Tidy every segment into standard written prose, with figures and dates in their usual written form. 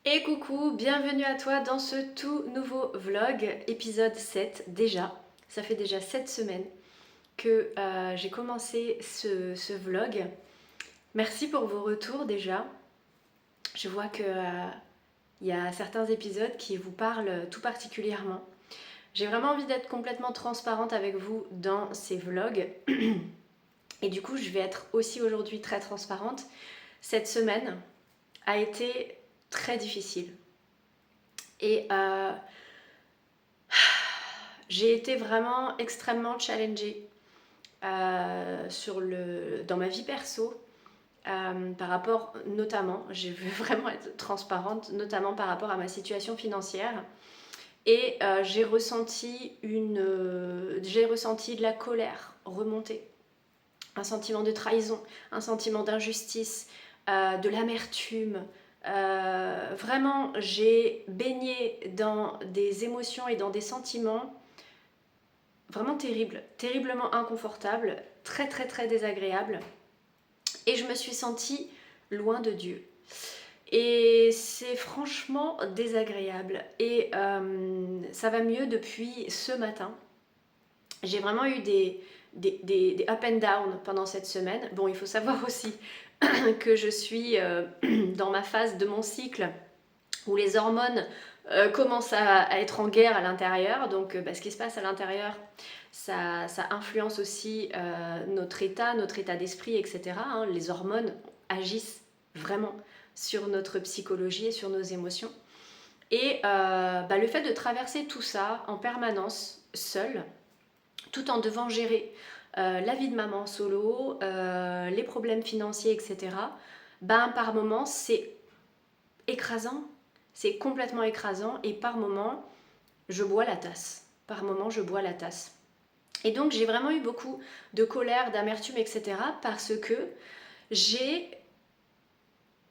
Et coucou, bienvenue à toi dans ce tout nouveau vlog, épisode 7 déjà. Ça fait déjà 7 semaines que j'ai commencé ce vlog. Merci pour vos retours déjà. Je vois que y a certains épisodes qui vous parlent tout particulièrement. J'ai vraiment envie d'être complètement transparente avec vous dans ces vlogs. Et du coup, je vais être aussi aujourd'hui très transparente. Cette semaine a été très difficile. Et j'ai été vraiment extrêmement challengée dans ma vie perso par rapport notamment, je veux vraiment être transparente, notamment par rapport à ma situation financière. Et j'ai ressenti de la colère remonter, un sentiment de trahison, un sentiment d'injustice, de l'amertume. Vraiment, j'ai baigné dans des émotions et dans des sentiments vraiment terribles, terriblement inconfortables, très très très désagréables. Et je me suis sentie loin de Dieu. Et c'est franchement désagréable. Et ça va mieux depuis ce matin. J'ai vraiment eu des up and down pendant cette semaine. Bon, il faut savoir aussi que je suis dans ma phase de mon cycle où les hormones commencent à être en guerre à l'intérieur. Donc ce qui se passe à l'intérieur, ça influence aussi notre état d'esprit, etc. Hein. Les hormones agissent vraiment sur notre psychologie et sur nos émotions. Et le fait de traverser tout ça en permanence, seule, tout en devant gérer la vie de maman solo, les problèmes financiers, etc., par moments, c'est écrasant. C'est complètement écrasant et par moments, je bois la tasse. Par moments, je bois la tasse. Et donc, j'ai vraiment eu beaucoup de colère, d'amertume, etc. parce que je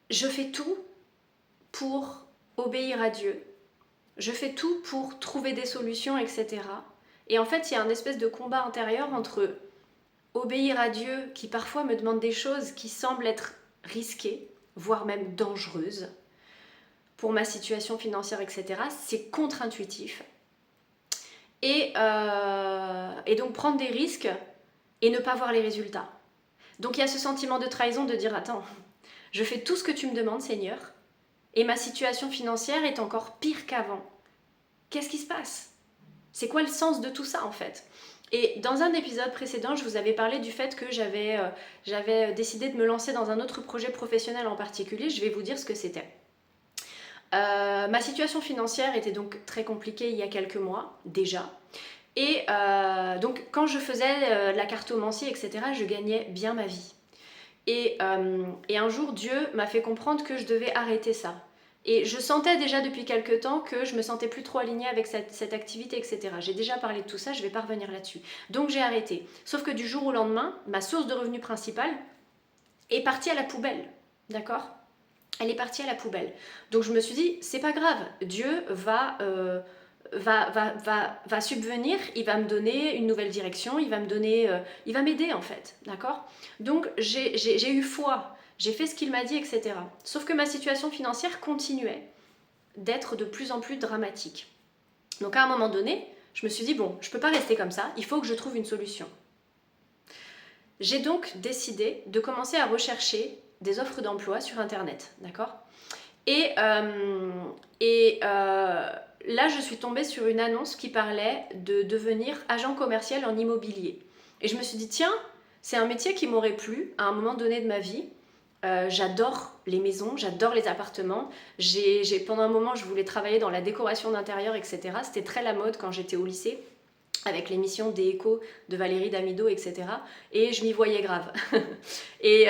fais tout pour obéir à Dieu. Je fais tout pour trouver des solutions, etc. Et en fait, il y a un espèce de combat intérieur entre obéir à Dieu, qui parfois me demande des choses qui semblent être risquées, voire même dangereuses, pour ma situation financière, etc. C'est contre-intuitif. Et donc prendre des risques et ne pas voir les résultats. Donc il y a ce sentiment de trahison de dire attends, je fais tout ce que tu me demandes, Seigneur, et ma situation financière est encore pire qu'avant. Qu'est-ce qui se passe? C'est quoi le sens de tout ça en fait? Et dans un épisode précédent, je vous avais parlé du fait que j'avais décidé de me lancer dans un autre projet professionnel en particulier. Je vais vous dire ce que c'était. Ma situation financière était donc très compliquée il y a quelques mois déjà. Et donc quand je faisais la cartomancie, etc., je gagnais bien ma vie. Et un jour, Dieu m'a fait comprendre que je devais arrêter ça. Et je sentais déjà depuis quelques temps que je me sentais plus trop alignée avec cette activité, etc. J'ai déjà parlé de tout ça, je vais pas revenir là-dessus. Donc j'ai arrêté. Sauf que du jour au lendemain, ma source de revenus principale est partie à la poubelle. D'accord? Elle est partie à la poubelle. Donc je me suis dit, c'est pas grave, Dieu va subvenir, il va me donner une nouvelle direction, il va m'aider en fait, d'accord? Donc j'ai eu foi, j'ai fait ce qu'il m'a dit, etc. Sauf que ma situation financière continuait d'être de plus en plus dramatique. Donc à un moment donné, je me suis dit, bon, je peux pas rester comme ça, il faut que je trouve une solution. J'ai donc décidé de commencer à rechercher des offres d'emploi sur Internet, d'accord? Et là, je suis tombée sur une annonce qui parlait de devenir agent commercial en immobilier. Et je me suis dit, tiens, c'est un métier qui m'aurait plu à un moment donné de ma vie. J'adore les maisons, j'adore les appartements. Pendant un moment, je voulais travailler dans la décoration d'intérieur, etc. C'était très la mode quand j'étais au lycée, avec l'émission Des Échos de Valérie Damido, etc. Et je m'y voyais grave. Et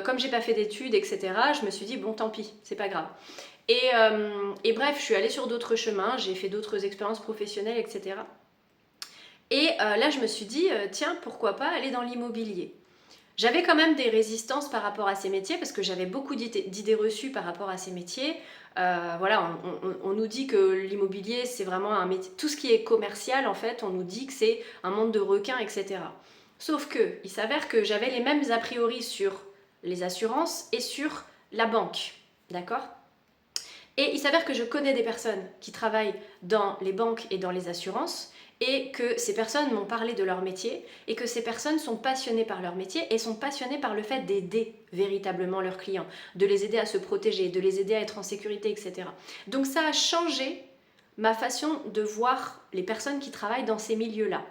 comme j'ai pas fait d'études, etc., je me suis dit, bon, tant pis, c'est pas grave. Et bref, je suis allée sur d'autres chemins, j'ai fait d'autres expériences professionnelles, etc. Et là, je me suis dit, tiens, pourquoi pas aller dans l'immobilier? J'avais quand même des résistances par rapport à ces métiers parce que j'avais beaucoup d'idées reçues par rapport à ces métiers. Voilà, on nous dit que l'immobilier, c'est vraiment un métier. Tout ce qui est commercial, en fait, on nous dit que c'est un monde de requins, etc. Sauf que, il s'avère que j'avais les mêmes a priori sur les assurances et sur la banque. D'accord? Et il s'avère que je connais des personnes qui travaillent dans les banques et dans les assurances et que ces personnes m'ont parlé de leur métier et que ces personnes sont passionnées par leur métier et sont passionnées par le fait d'aider véritablement leurs clients, de les aider à se protéger, de les aider à être en sécurité, etc. Donc ça a changé ma façon de voir les personnes qui travaillent dans ces milieux-là.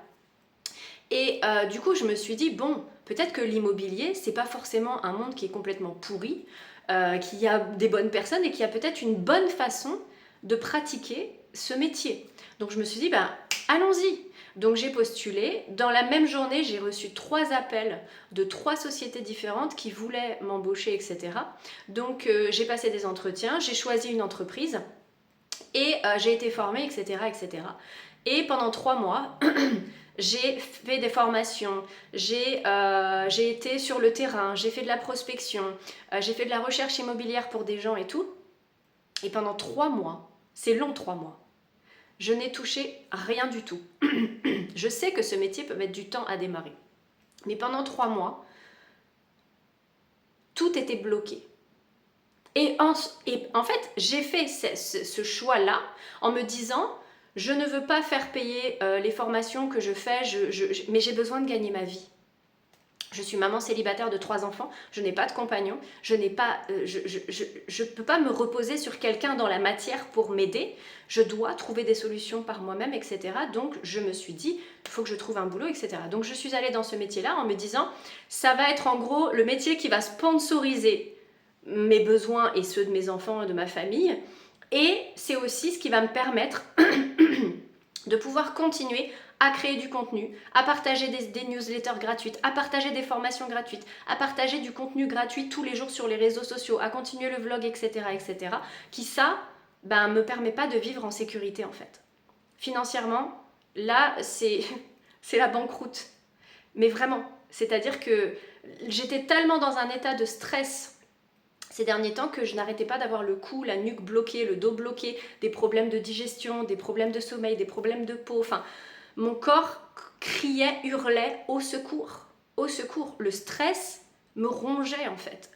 Et du coup, je me suis dit, bon, peut-être que l'immobilier, c'est pas forcément un monde qui est complètement pourri, qu'il y a des bonnes personnes et qu'il y a peut-être une bonne façon de pratiquer ce métier. Donc je me suis dit, ben, allons-y. Donc j'ai postulé. Dans la même journée, j'ai reçu 3 appels de 3 sociétés différentes qui voulaient m'embaucher, etc. Donc j'ai passé des entretiens, j'ai choisi une entreprise et j'ai été formée, etc., etc. Et pendant 3 mois, j'ai fait des formations, j'ai été sur le terrain, j'ai fait de la prospection, j'ai fait de la recherche immobilière pour des gens et tout. Et pendant 3 mois, c'est long 3 mois, je n'ai touché rien du tout. Je sais que ce métier peut mettre du temps à démarrer. Mais pendant 3 mois, tout était bloqué. Et en fait, j'ai fait ce choix-là en me disant, je ne veux pas faire payer les formations que je fais, mais j'ai besoin de gagner ma vie. Je suis maman célibataire de 3 enfants, je n'ai pas de compagnon, je ne peux pas me reposer sur quelqu'un dans la matière pour m'aider, je dois trouver des solutions par moi-même, etc. Donc je me suis dit, il faut que je trouve un boulot, etc. Donc je suis allée dans ce métier-là en me disant, ça va être en gros le métier qui va sponsoriser mes besoins et ceux de mes enfants et de ma famille, et c'est aussi ce qui va me permettre de pouvoir continuer à créer du contenu, à partager des newsletters gratuites, à partager des formations gratuites, à partager du contenu gratuit tous les jours sur les réseaux sociaux, à continuer le vlog, etc., etc., qui ça, me permet pas de vivre en sécurité en fait. Financièrement, là, c'est la banqueroute. Mais vraiment, c'est-à-dire que j'étais tellement dans un état de stress ces derniers temps que je n'arrêtais pas d'avoir le cou, la nuque bloquée, le dos bloqué, des problèmes de digestion, des problèmes de sommeil, des problèmes de peau, enfin, mon corps criait, hurlait au secours. Au secours. Le stress me rongeait en fait.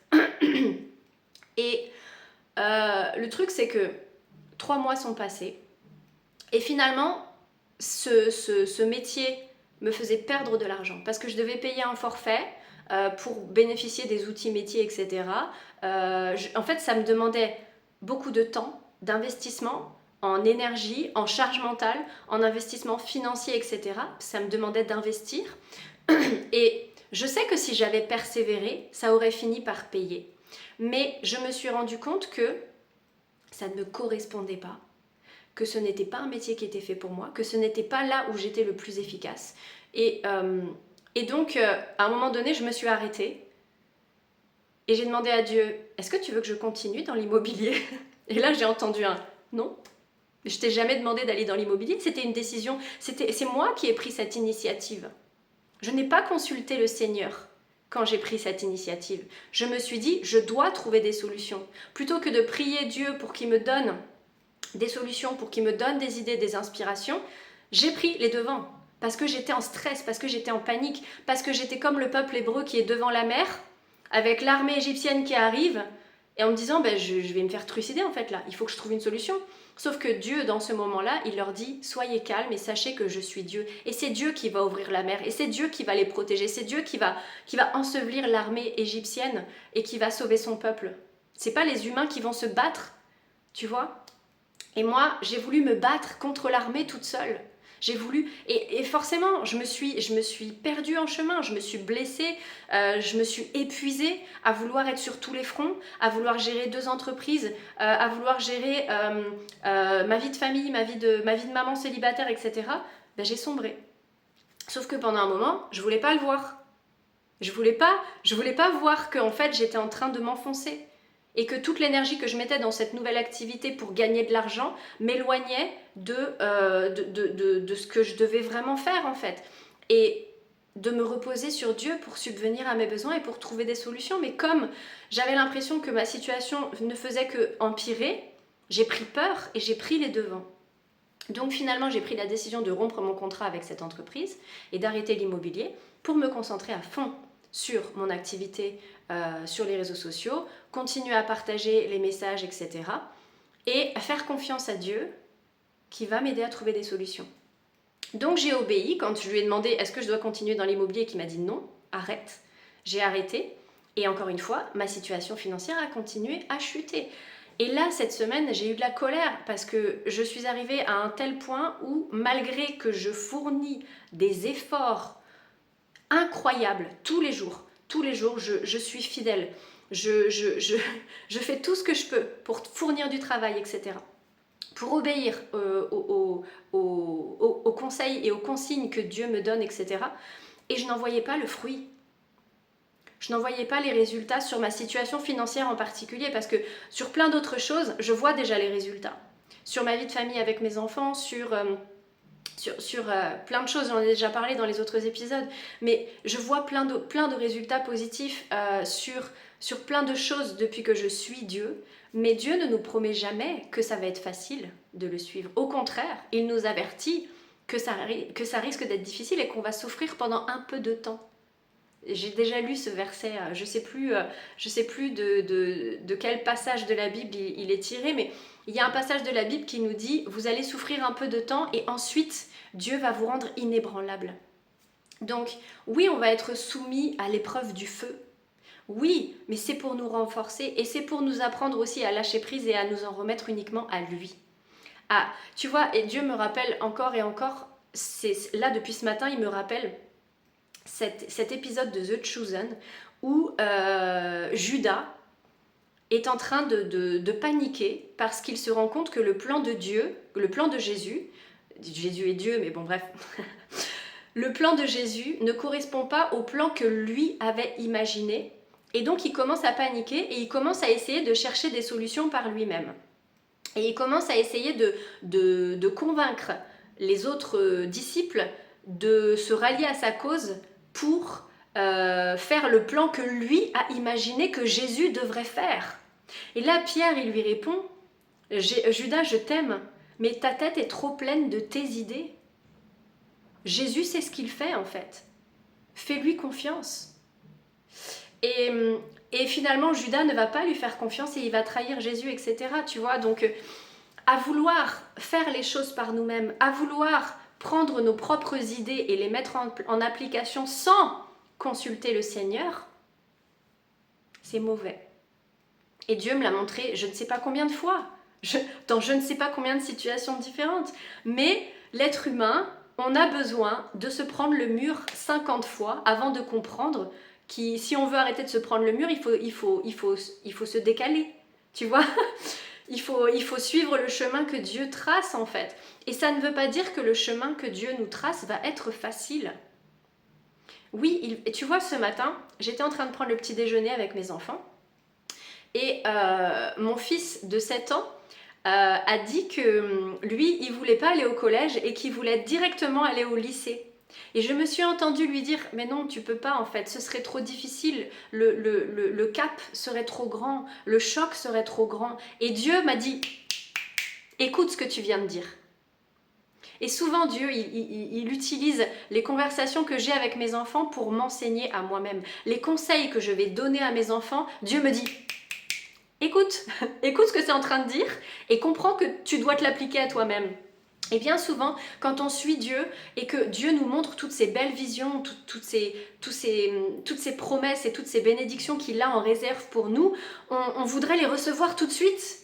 Et le truc c'est que 3 mois sont passés et finalement ce métier me faisait perdre de l'argent parce que je devais payer un forfait pour bénéficier des outils métiers, etc. En fait, ça me demandait beaucoup de temps, d'investissement, en énergie, en charge mentale, en investissement financier, etc. Ça me demandait d'investir. Et je sais que si j'avais persévéré, ça aurait fini par payer. Mais je me suis rendu compte que ça ne me correspondait pas, que ce n'était pas un métier qui était fait pour moi, que ce n'était pas là où j'étais le plus efficace. Et donc, à un moment donné, je me suis arrêtée et j'ai demandé à Dieu, est-ce que tu veux que je continue dans l'immobilier? Et là, j'ai entendu un non. Je t'ai jamais demandé d'aller dans l'immobilier, c'était une décision, c'est moi qui ai pris cette initiative. Je n'ai pas consulté le Seigneur quand j'ai pris cette initiative. Je me suis dit, je dois trouver des solutions. Plutôt que de prier Dieu pour qu'il me donne des solutions, pour qu'il me donne des idées, des inspirations, j'ai pris les devants. Parce que j'étais en stress, parce que j'étais en panique, parce que j'étais comme le peuple hébreu qui est devant la mer, avec l'armée égyptienne qui arrive, et en me disant, je vais me faire trucider en fait là, il faut que je trouve une solution. Sauf que Dieu, dans ce moment-là, il leur dit, soyez calmes et sachez que je suis Dieu. Et c'est Dieu qui va ouvrir la mer, et c'est Dieu qui va les protéger, c'est Dieu qui va ensevelir l'armée égyptienne et qui va sauver son peuple. C'est pas les humains qui vont se battre, tu vois. Et moi, j'ai voulu me battre contre l'armée toute seule. J'ai voulu, et forcément, je me suis perdue en chemin, je me suis blessée, je me suis épuisée à vouloir être sur tous les fronts, à vouloir gérer 2 entreprises, à vouloir gérer ma vie de famille, ma vie de maman célibataire, etc. J'ai sombré. Sauf que pendant un moment, je voulais pas le voir. Je voulais pas voir que en fait, j'étais en train de m'enfoncer. Et que toute l'énergie que je mettais dans cette nouvelle activité pour gagner de l'argent m'éloignait de ce que je devais vraiment faire en fait. Et de me reposer sur Dieu pour subvenir à mes besoins et pour trouver des solutions. Mais comme j'avais l'impression que ma situation ne faisait que empirer, j'ai pris peur et j'ai pris les devants. Donc finalement, j'ai pris la décision de rompre mon contrat avec cette entreprise et d'arrêter l'immobilier pour me concentrer à fond sur mon activité sur les réseaux sociaux, continuer à partager les messages, etc. et faire confiance à Dieu qui va m'aider à trouver des solutions. Donc j'ai obéi quand je lui ai demandé est-ce que je dois continuer dans l'immobilier, qui m'a dit non, arrête. J'ai arrêté et encore une fois, ma situation financière a continué à chuter. Et là, cette semaine, j'ai eu de la colère parce que je suis arrivée à un tel point où, malgré que je fournis des efforts incroyables tous les jours, je suis fidèle, je fais tout ce que je peux pour fournir du travail, etc. Pour obéir aux conseils et aux consignes que Dieu me donne, etc. Et je n'en voyais pas le fruit. Je n'en voyais pas les résultats sur ma situation financière en particulier, parce que sur plein d'autres choses, je vois déjà les résultats. Sur ma vie de famille avec mes enfants, sur plein de choses, j'en ai déjà parlé dans les autres épisodes, mais je vois plein de résultats positifs sur plein de choses depuis que je suis Dieu. Mais Dieu ne nous promet jamais que ça va être facile de le suivre. Au contraire, il nous avertit que ça risque d'être difficile et qu'on va souffrir pendant un peu de temps. J'ai déjà lu ce verset, je sais plus de quel passage de la Bible il est tiré, mais il y a un passage de la Bible qui nous dit « Vous allez souffrir un peu de temps et ensuite Dieu va vous rendre inébranlable ». Donc oui, on va être soumis à l'épreuve du feu. Oui, mais c'est pour nous renforcer et c'est pour nous apprendre aussi à lâcher prise et à nous en remettre uniquement à lui. Ah, tu vois, et Dieu me rappelle encore et encore, là depuis ce matin, il me rappelle cet épisode de The Chosen où Judas est en train de paniquer parce qu'il se rend compte que le plan de Dieu, le plan de Jésus est Dieu, mais bon bref, le plan de Jésus ne correspond pas au plan que lui avait imaginé, et donc il commence à paniquer et il commence à essayer de chercher des solutions par lui-même. Et il commence à essayer de convaincre les autres disciples de se rallier à sa cause pour faire le plan que lui a imaginé que Jésus devrait faire. Et là, Pierre, il lui répond « Judas, je t'aime, mais ta tête est trop pleine de tes idées. Jésus sait ce qu'il fait en fait. Fais-lui confiance. » Et finalement, Judas ne va pas lui faire confiance et il va trahir Jésus, etc. Tu vois, donc à vouloir faire les choses par nous-mêmes, à vouloir prendre nos propres idées et les mettre en application sans consulter le Seigneur, c'est mauvais. Et Dieu me l'a montré je ne sais pas combien de fois, dans je ne sais pas combien de situations différentes. Mais l'être humain, on a besoin de se prendre le mur 50 fois avant de comprendre que si on veut arrêter de se prendre le mur, il faut se décaler, tu vois. Il faut suivre le chemin que Dieu trace en fait. Et ça ne veut pas dire que le chemin que Dieu nous trace va être facile. Oui, tu vois, ce matin, j'étais en train de prendre le petit déjeuner avec mes enfants et mon fils de 7 ans a dit que lui, il voulait pas aller au collège et qu'il voulait directement aller au lycée. Et je me suis entendue lui dire « Mais non, tu peux pas en fait, ce serait trop difficile, le cap serait trop grand, le choc serait trop grand. » Et Dieu m'a dit « Écoute ce que tu viens de dire. » Et souvent Dieu, il utilise les conversations que j'ai avec mes enfants pour m'enseigner à moi-même. Les conseils que je vais donner à mes enfants, Dieu me dit « Écoute ce que c'est en train de dire et comprends que tu dois te l'appliquer à toi-même. » Et bien souvent, quand on suit Dieu et que Dieu nous montre toutes ces belles visions, toutes ces promesses et toutes ces bénédictions qu'il a en réserve pour nous, on voudrait les recevoir tout de suite.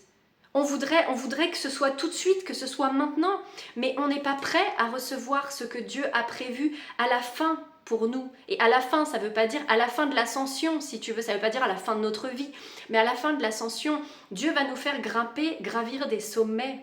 On voudrait que ce soit tout de suite, que ce soit maintenant, mais on n'est pas prêt à recevoir ce que Dieu a prévu à la fin pour nous. Et à la fin, ça ne veut pas dire à la fin de l'ascension, si tu veux, ça ne veut pas dire à la fin de notre vie, mais à la fin de l'ascension, Dieu va nous faire gravir des sommets.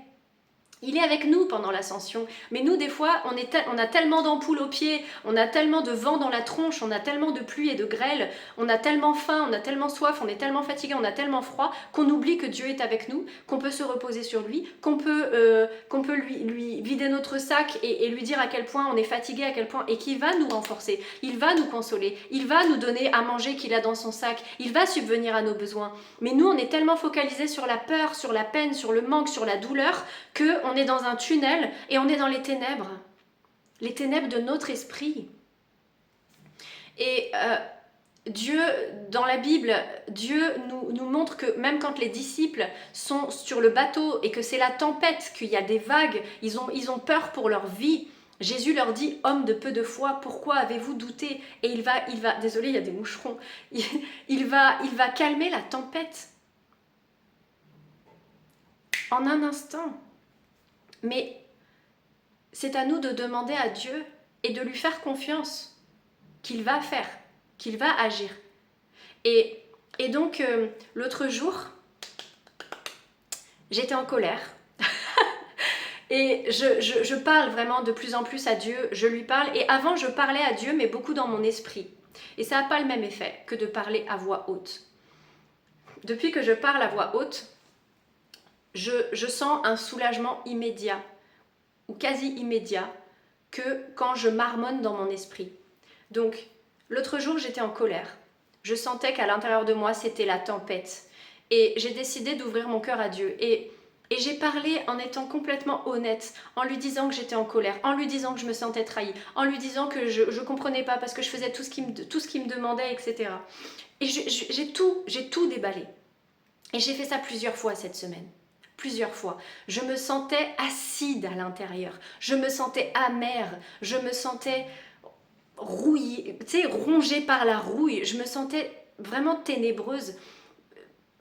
Il est avec nous pendant l'ascension, mais nous des fois on a tellement d'ampoules aux pieds, on a tellement de vent dans la tronche, on a tellement de pluie et de grêle, on a tellement faim, on a tellement soif, on est tellement fatigué, on a tellement froid qu'on oublie que Dieu est avec nous, qu'on peut se reposer sur lui, qu'on peut lui vider notre sac et lui dire à quel point on est fatigué, à quel point, et qu'il va nous renforcer, il va nous consoler, il va nous donner à manger qu'il a dans son sac, il va subvenir à nos besoins. Mais nous on est tellement focalisés sur la peur, sur la peine, sur le manque, sur la douleur, qu'on est dans un tunnel et on est dans les ténèbres de notre esprit. Et Dieu, dans la Bible, Dieu nous montre que même quand les disciples sont sur le bateau et que c'est la tempête, qu'il y a des vagues, ils ont peur pour leur vie. Jésus leur dit, homme de peu de foi, pourquoi avez-vous douté? Et il va, désolé, il y a des moucherons, il va calmer la tempête en un instant. Mais c'est à nous de demander à Dieu et de lui faire confiance qu'il va faire, qu'il va agir. Et donc, l'autre jour, j'étais en colère. Et je parle vraiment de plus en plus à Dieu, je lui parle. Et avant, je parlais à Dieu, mais beaucoup dans mon esprit. Et ça n'a pas le même effet que de parler à voix haute. Depuis que je parle à voix haute, je sens un soulagement immédiat, ou quasi immédiat, que quand je marmonne dans mon esprit. Donc, l'autre jour, j'étais en colère. Je sentais qu'à l'intérieur de moi, c'était la tempête. Et j'ai décidé d'ouvrir mon cœur à Dieu. Et j'ai parlé en étant complètement honnête, en lui disant que j'étais en colère, en lui disant que je me sentais trahie, en lui disant que je ne comprenais pas parce que je faisais tout ce qu'il me demandait, etc. Et j'ai tout déballé. Et j'ai fait ça plusieurs fois cette semaine. Plusieurs fois. Je me sentais acide à l'intérieur. Je me sentais amère. Je me sentais rouillée, tu sais, rongée par la rouille. Je me sentais vraiment ténébreuse.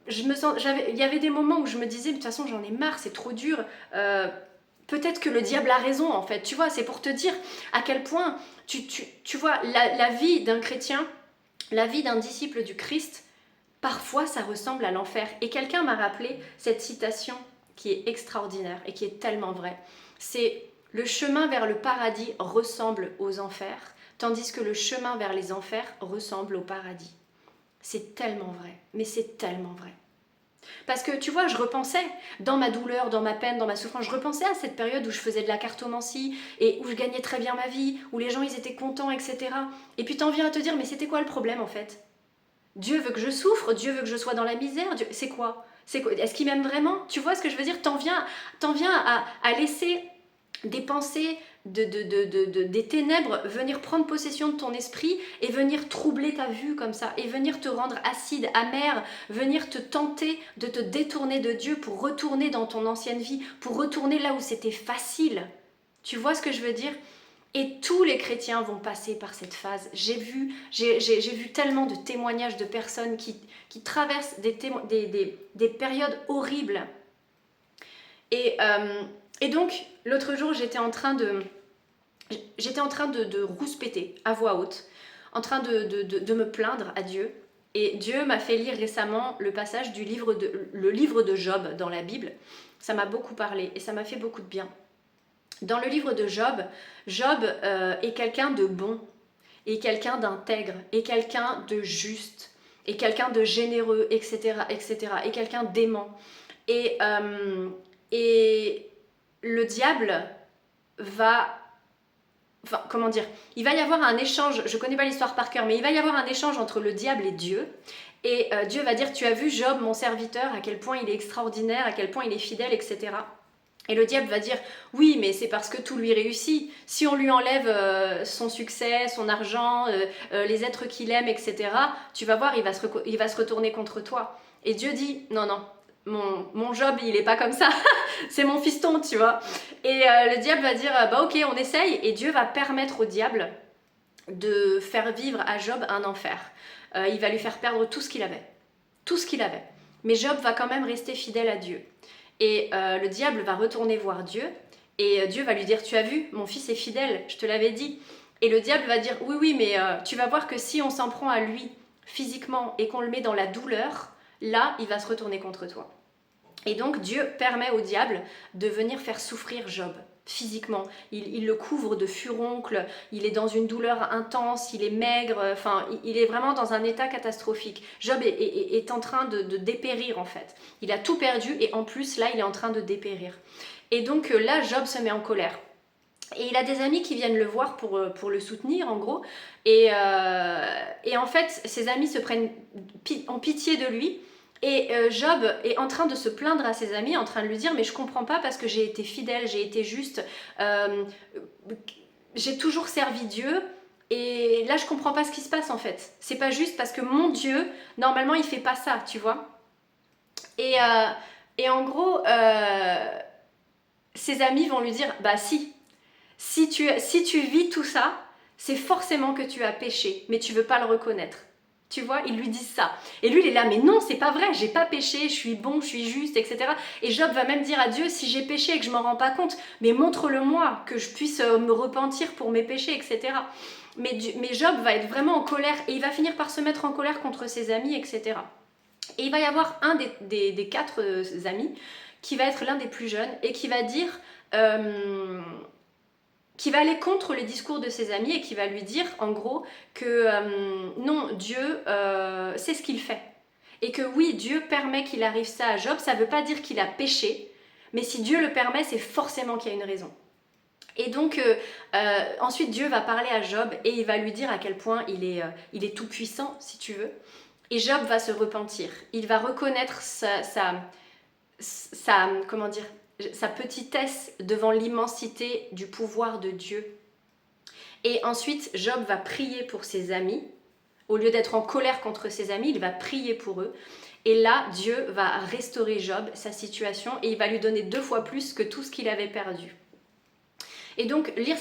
Il y avait des moments où je me disais, de toute façon, j'en ai marre, c'est trop dur. Peut-être que le diable a raison, en fait. Tu vois, c'est pour te dire à quel point, tu vois, la vie d'un chrétien, la vie d'un disciple du Christ, parfois ça ressemble à l'enfer. Et quelqu'un m'a rappelé cette citation qui est extraordinaire et qui est tellement vraie. C'est: le chemin vers le paradis ressemble aux enfers, tandis que le chemin vers les enfers ressemble au paradis. C'est tellement vrai, mais c'est tellement vrai. Parce que tu vois, je repensais dans ma douleur, dans ma peine, dans ma souffrance, je repensais à cette période où je faisais de la cartomancie et où je gagnais très bien ma vie, où les gens ils étaient contents, etc. Et puis t'en viens à te dire, mais c'était quoi le problème en fait? Dieu veut que je souffre, Dieu veut que je sois dans la misère, c'est quoi? Est-ce qu'il m'aime vraiment? Tu vois ce que je veux dire? T'en viens à laisser des pensées des ténèbres venir prendre possession de ton esprit et venir troubler ta vue comme ça, et venir te rendre acide, amer, venir te tenter de te détourner de Dieu pour retourner dans ton ancienne vie, pour retourner là où c'était facile. Tu vois ce que je veux dire? Et tous les chrétiens vont passer par cette phase. J'ai vu tellement de témoignages de personnes qui traversent des périodes horribles. Et donc, l'autre jour, j'étais en train de rouspéter à voix haute, en train de me plaindre à Dieu. Et Dieu m'a fait lire récemment le passage le livre de Job dans la Bible. Ça m'a beaucoup parlé et ça m'a fait beaucoup de bien. Dans le livre de Job, Job est quelqu'un de bon, est quelqu'un d'intègre, est quelqu'un de juste, est quelqu'un de généreux, etc., etc., est quelqu'un d'aimant. Et le diable va... Enfin, comment dire? Il va y avoir un échange, je connais pas l'histoire par cœur, mais il va y avoir un échange entre le diable et Dieu. Et Dieu va dire, tu as vu Job, mon serviteur, à quel point il est extraordinaire, à quel point il est fidèle, etc. Et le diable va dire, oui, mais c'est parce que tout lui réussit. Si on lui enlève son succès, son argent, les êtres qu'il aime, etc., tu vas voir, il va se retourner contre toi. Et Dieu dit, non, non, mon Job, il est pas comme ça. C'est mon fiston, tu vois. Et le diable va dire, bah ok, on essaye. Et Dieu va permettre au diable de faire vivre à Job un enfer. Il va lui faire perdre tout ce qu'il avait. Tout ce qu'il avait. Mais Job va quand même rester fidèle à Dieu. Et le diable va retourner voir Dieu. Et Dieu va lui dire, tu as vu, mon fils est fidèle, je te l'avais dit. Et le diable va dire, oui, oui, mais tu vas voir que si on s'en prend à lui physiquement et qu'on le met dans la douleur, là, il va se retourner contre toi. Et donc Dieu permet au diable de venir faire souffrir Job physiquement. Il le couvre de furoncles, il est dans une douleur intense, il est maigre, enfin il est vraiment dans un état catastrophique. Job est en train de dépérir en fait. Il a tout perdu et en plus là il est en train de dépérir. Et donc là Job se met en colère. Et il a des amis qui viennent le voir pour le soutenir en gros. Et en fait ses amis ont pitié de lui. Et Job est en train de se plaindre à ses amis, en train de lui dire, mais je comprends pas parce que j'ai été fidèle, j'ai été juste, j'ai toujours servi Dieu, Et là, je comprends pas ce qui se passe en fait. C'est pas juste parce que mon Dieu, normalement, il fait pas ça, tu vois. Et, euh, et en gros, ses amis vont lui dire, bah si tu vis tout ça, c'est forcément que tu as péché, mais tu veux pas le reconnaître. Tu vois, ils lui disent ça. Et lui, il est là, mais non, c'est pas vrai, j'ai pas péché, je suis bon, je suis juste, etc. Et Job va même dire à Dieu, si j'ai péché et que je m'en rends pas compte, mais montre-le-moi, que je puisse me repentir pour mes péchés, etc. Mais Job va être vraiment en colère, et il va finir par se mettre en colère contre ses amis, etc. Et il va y avoir un des quatre amis qui va être l'un des plus jeunes et qui va dire, qui va aller contre les discours de ses amis et qui va lui dire en gros que non, Dieu c'est ce qu'il fait. Et que oui, Dieu permet qu'il arrive ça à Job, ça ne veut pas dire qu'il a péché, mais si Dieu le permet, c'est forcément qu'il y a une raison. Et donc ensuite Dieu va parler à Job et il va lui dire à quel point il est tout puissant, si tu veux. Et Job va se repentir. Il va reconnaître comment dire, sa petitesse devant l'immensité du pouvoir de Dieu. Et ensuite, Job va prier pour ses amis. Au lieu d'être en colère contre ses amis, il va prier pour eux. Et là, Dieu va restaurer Job, sa situation, et il va lui donner 2 fois plus que tout ce qu'il avait perdu. Et donc, lire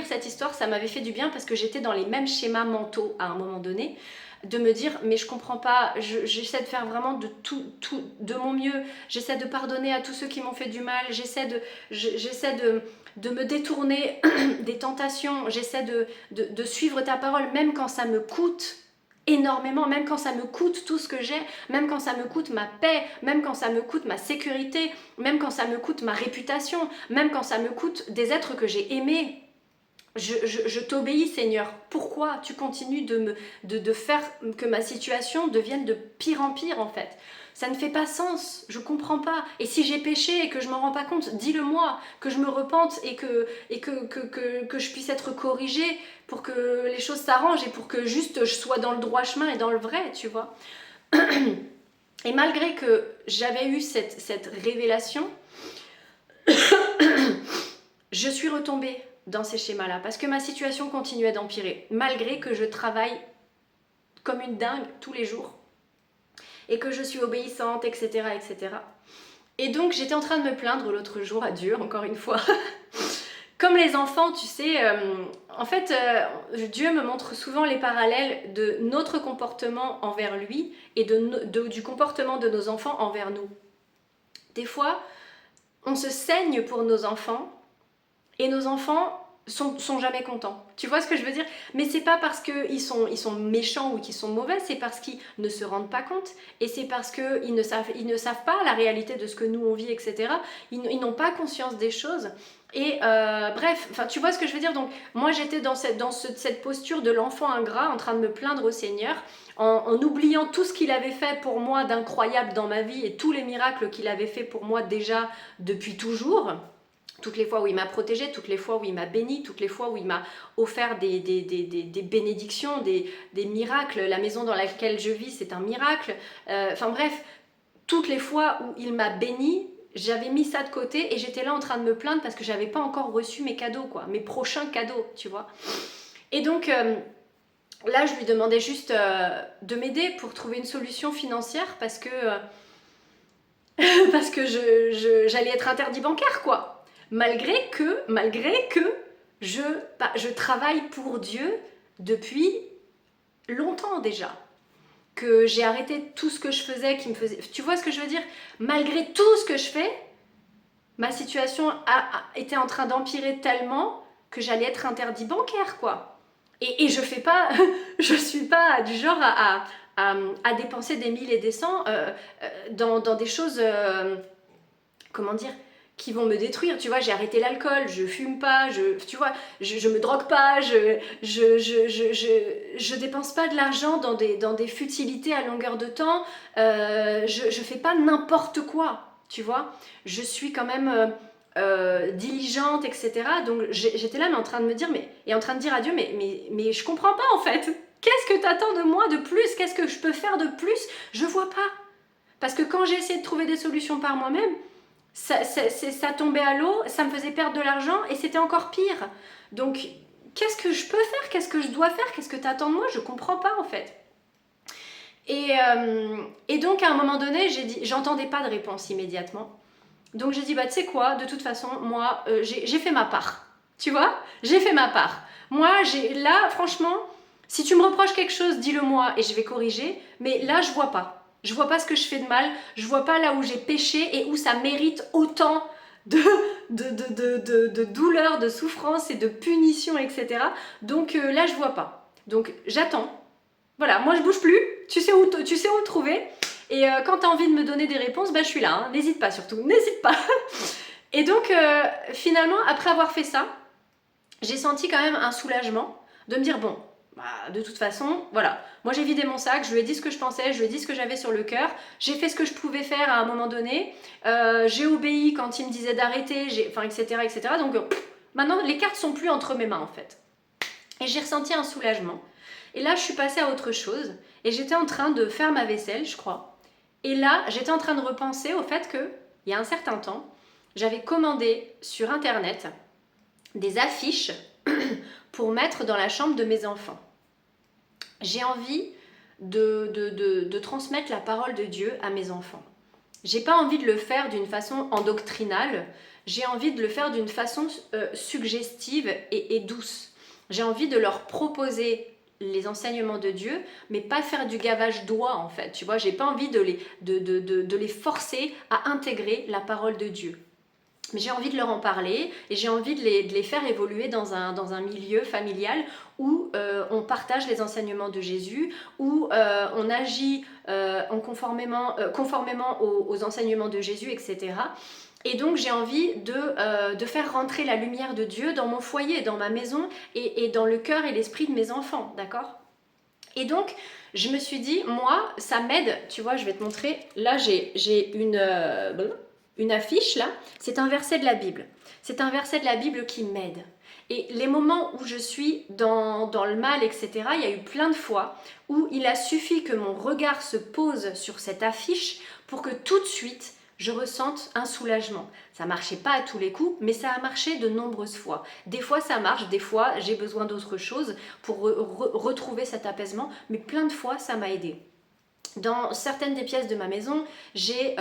cette histoire, ça m'avait fait du bien parce que j'étais dans les mêmes schémas mentaux à un moment donné, de me dire, mais je comprends pas, j'essaie de faire vraiment de mon mieux, j'essaie de pardonner à tous ceux qui m'ont fait du mal, j'essaie de me détourner des tentations, j'essaie de suivre ta parole, même quand ça me coûte énormément, même quand ça me coûte tout ce que j'ai, même quand ça me coûte ma paix, même quand ça me coûte ma sécurité, même quand ça me coûte ma réputation, même quand ça me coûte des êtres que j'ai aimés. Je t'obéis, Seigneur. Pourquoi tu continues de faire que ma situation devienne de pire en pire, en fait? Ça ne fait pas sens, je comprends pas. Et si j'ai péché et que je m'en rends pas compte, dis-le-moi, que je me repente et que je puisse être corrigée pour que les choses s'arrangent et pour que juste je sois dans le droit chemin et dans le vrai, tu vois. Et malgré que j'avais eu cette révélation, je suis retombée dans ces schémas-là parce que ma situation continuait d'empirer, malgré que je travaille comme une dingue tous les jours et que je suis obéissante, etc. etc. Et donc j'étais en train de me plaindre l'autre jour à Dieu, encore une fois. Comme les enfants, tu sais, en fait, Dieu me montre souvent les parallèles de notre comportement envers lui et du comportement de nos enfants envers nous. Des fois, on se saigne pour nos enfants et nos enfants sont jamais contents. Tu vois ce que je veux dire? Mais c'est pas parce qu'ils sont méchants ou qu'ils sont mauvais, c'est parce qu'ils ne se rendent pas compte et c'est parce qu'ils ne savent pas la réalité de ce que nous on vit, etc. Ils n'ont pas conscience des choses. Et bref, tu vois ce que je veux dire? Donc moi j'étais dans cette posture de l'enfant ingrat en train de me plaindre au Seigneur en oubliant tout ce qu'il avait fait pour moi d'incroyable dans ma vie et tous les miracles qu'il avait fait pour moi déjà depuis toujours. Toutes les fois où il m'a protégée, toutes les fois où il m'a bénie, toutes les fois où il m'a offert des bénédictions, des miracles. La maison dans laquelle je vis, c'est un miracle. Enfin bref, toutes les fois où il m'a bénie, j'avais mis ça de côté et j'étais là en train de me plaindre parce que j'avais pas encore reçu mes cadeaux, quoi, mes prochains cadeaux, tu vois. Et donc là, je lui demandais juste de m'aider pour trouver une solution financière parce que parce que j'allais être interdit bancaire, quoi. Malgré que je travaille pour Dieu depuis longtemps déjà. Que j'ai arrêté tout ce que je faisais qui me faisait... Tu vois ce que je veux dire? Malgré tout ce que je fais, ma situation était en train d'empirer tellement que j'allais être interdit bancaire, quoi. Et je fais pas... je suis pas du genre à dépenser des 1000 et des 100 dans des choses... comment dire, qui vont me détruire, tu vois. J'ai arrêté l'alcool, je fume pas, tu vois, je me drogue pas, je dépense pas de l'argent dans des futilités à longueur de temps, je fais pas n'importe quoi, tu vois. Je suis quand même diligente, etc. Donc j'étais là mais en train de me dire, et en train de dire à Dieu, mais je comprends pas en fait. Qu'est-ce que t'attends de moi de plus? Qu'est-ce que je peux faire de plus? Je vois pas. Parce que quand j'ai essayé de trouver des solutions par moi-même, ça tombait à l'eau, ça me faisait perdre de l'argent et c'était encore pire. Donc qu'est-ce que je peux faire? Qu'est-ce que je dois faire? Qu'est-ce que tu attends de moi? Je comprends pas en fait. Et donc à un moment donné, j'entendais pas de réponse immédiatement. Donc j'ai dit, bah tu sais quoi, de toute façon, moi, j'ai fait ma part. Tu vois, j'ai fait ma part. Moi, là, franchement, si tu me reproches quelque chose, dis-le moi et je vais corriger. Mais là, je vois pas. Je vois pas ce que je fais de mal. Je vois pas là où j'ai péché et où ça mérite autant de douleur, de souffrance et de punition, etc. Donc là, je vois pas. Donc j'attends. Voilà, moi je bouge plus. Tu sais où trouver. Et quand tu as envie de me donner des réponses, bah, je suis là, hein. N'hésite pas surtout, n'hésite pas. Et donc finalement, après avoir fait ça, j'ai senti quand même un soulagement de me dire, bon, bah, de toute façon, voilà, moi j'ai vidé mon sac, je lui ai dit ce que je pensais, je lui ai dit ce que j'avais sur le cœur, j'ai fait ce que je pouvais faire à un moment donné, j'ai obéi quand il me disait d'arrêter, enfin, etc., etc. Donc maintenant, les cartes sont plus entre mes mains en fait. Et j'ai ressenti un soulagement. Et là, je suis passée à autre chose, et j'étais en train de faire ma vaisselle, je crois. Et là, j'étais en train de repenser au fait que, il y a un certain temps, j'avais commandé sur internet des affiches pour mettre dans la chambre de mes enfants. J'ai envie de transmettre la parole de Dieu à mes enfants. J'ai pas envie de le faire d'une façon endoctrinale, j'ai envie de le faire d'une façon suggestive et douce. J'ai envie de leur proposer les enseignements de Dieu, mais pas faire du gavage d'oie en fait. Tu vois, j'ai pas envie de les forcer à intégrer la parole de Dieu. Mais j'ai envie de leur en parler et j'ai envie de les faire évoluer dans un milieu familial où on partage les enseignements de Jésus, où on agit conformément aux enseignements de Jésus, etc. Et donc j'ai envie de faire rentrer la lumière de Dieu dans mon foyer, dans ma maison et dans le cœur et l'esprit de mes enfants, d'accord? Et donc je me suis dit, moi, ça m'aide, tu vois, je vais te montrer, là j'ai une affiche là, c'est un verset de la Bible. C'est un verset de la Bible qui m'aide. Et les moments où je suis dans le mal, etc., il y a eu plein de fois où il a suffi que mon regard se pose sur cette affiche pour que tout de suite, je ressente un soulagement. Ça marchait pas à tous les coups, mais ça a marché de nombreuses fois. Des fois ça marche, des fois j'ai besoin d'autre chose pour retrouver cet apaisement, mais plein de fois ça m'a aidé. Dans certaines des pièces de ma maison, j'ai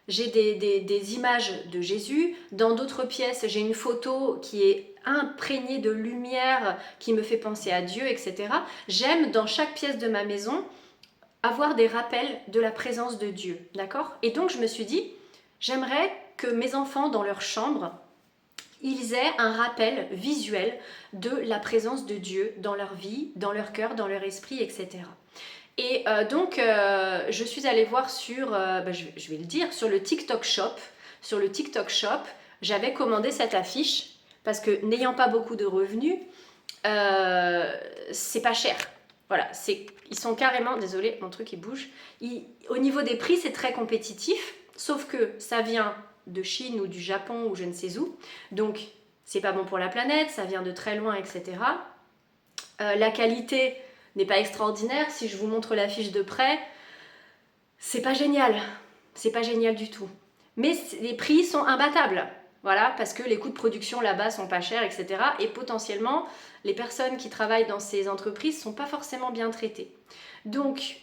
j'ai des images de Jésus. Dans d'autres pièces, j'ai une photo qui est imprégnée de lumière, qui me fait penser à Dieu, etc. J'aime dans chaque pièce de ma maison avoir des rappels de la présence de Dieu, d'accord? Et donc je me suis dit, j'aimerais que mes enfants dans leur chambre, ils aient un rappel visuel de la présence de Dieu dans leur vie, dans leur cœur, dans leur esprit, etc. Et donc, je suis allée voir sur, je vais le dire, sur le TikTok Shop. Sur le TikTok Shop, j'avais commandé cette affiche parce que n'ayant pas beaucoup de revenus, c'est pas cher. Voilà, ils sont carrément, désolé, mon truc il bouge. Au niveau des prix, c'est très compétitif, sauf que ça vient de Chine ou du Japon ou je ne sais où. Donc, c'est pas bon pour la planète, ça vient de très loin, etc. La qualité n'est pas extraordinaire. Si je vous montre l'affiche de près, c'est pas génial. C'est pas génial du tout. Mais les prix sont imbattables. Voilà, parce que les coûts de production là-bas sont pas chers, etc. Et potentiellement, les personnes qui travaillent dans ces entreprises sont pas forcément bien traitées. Donc,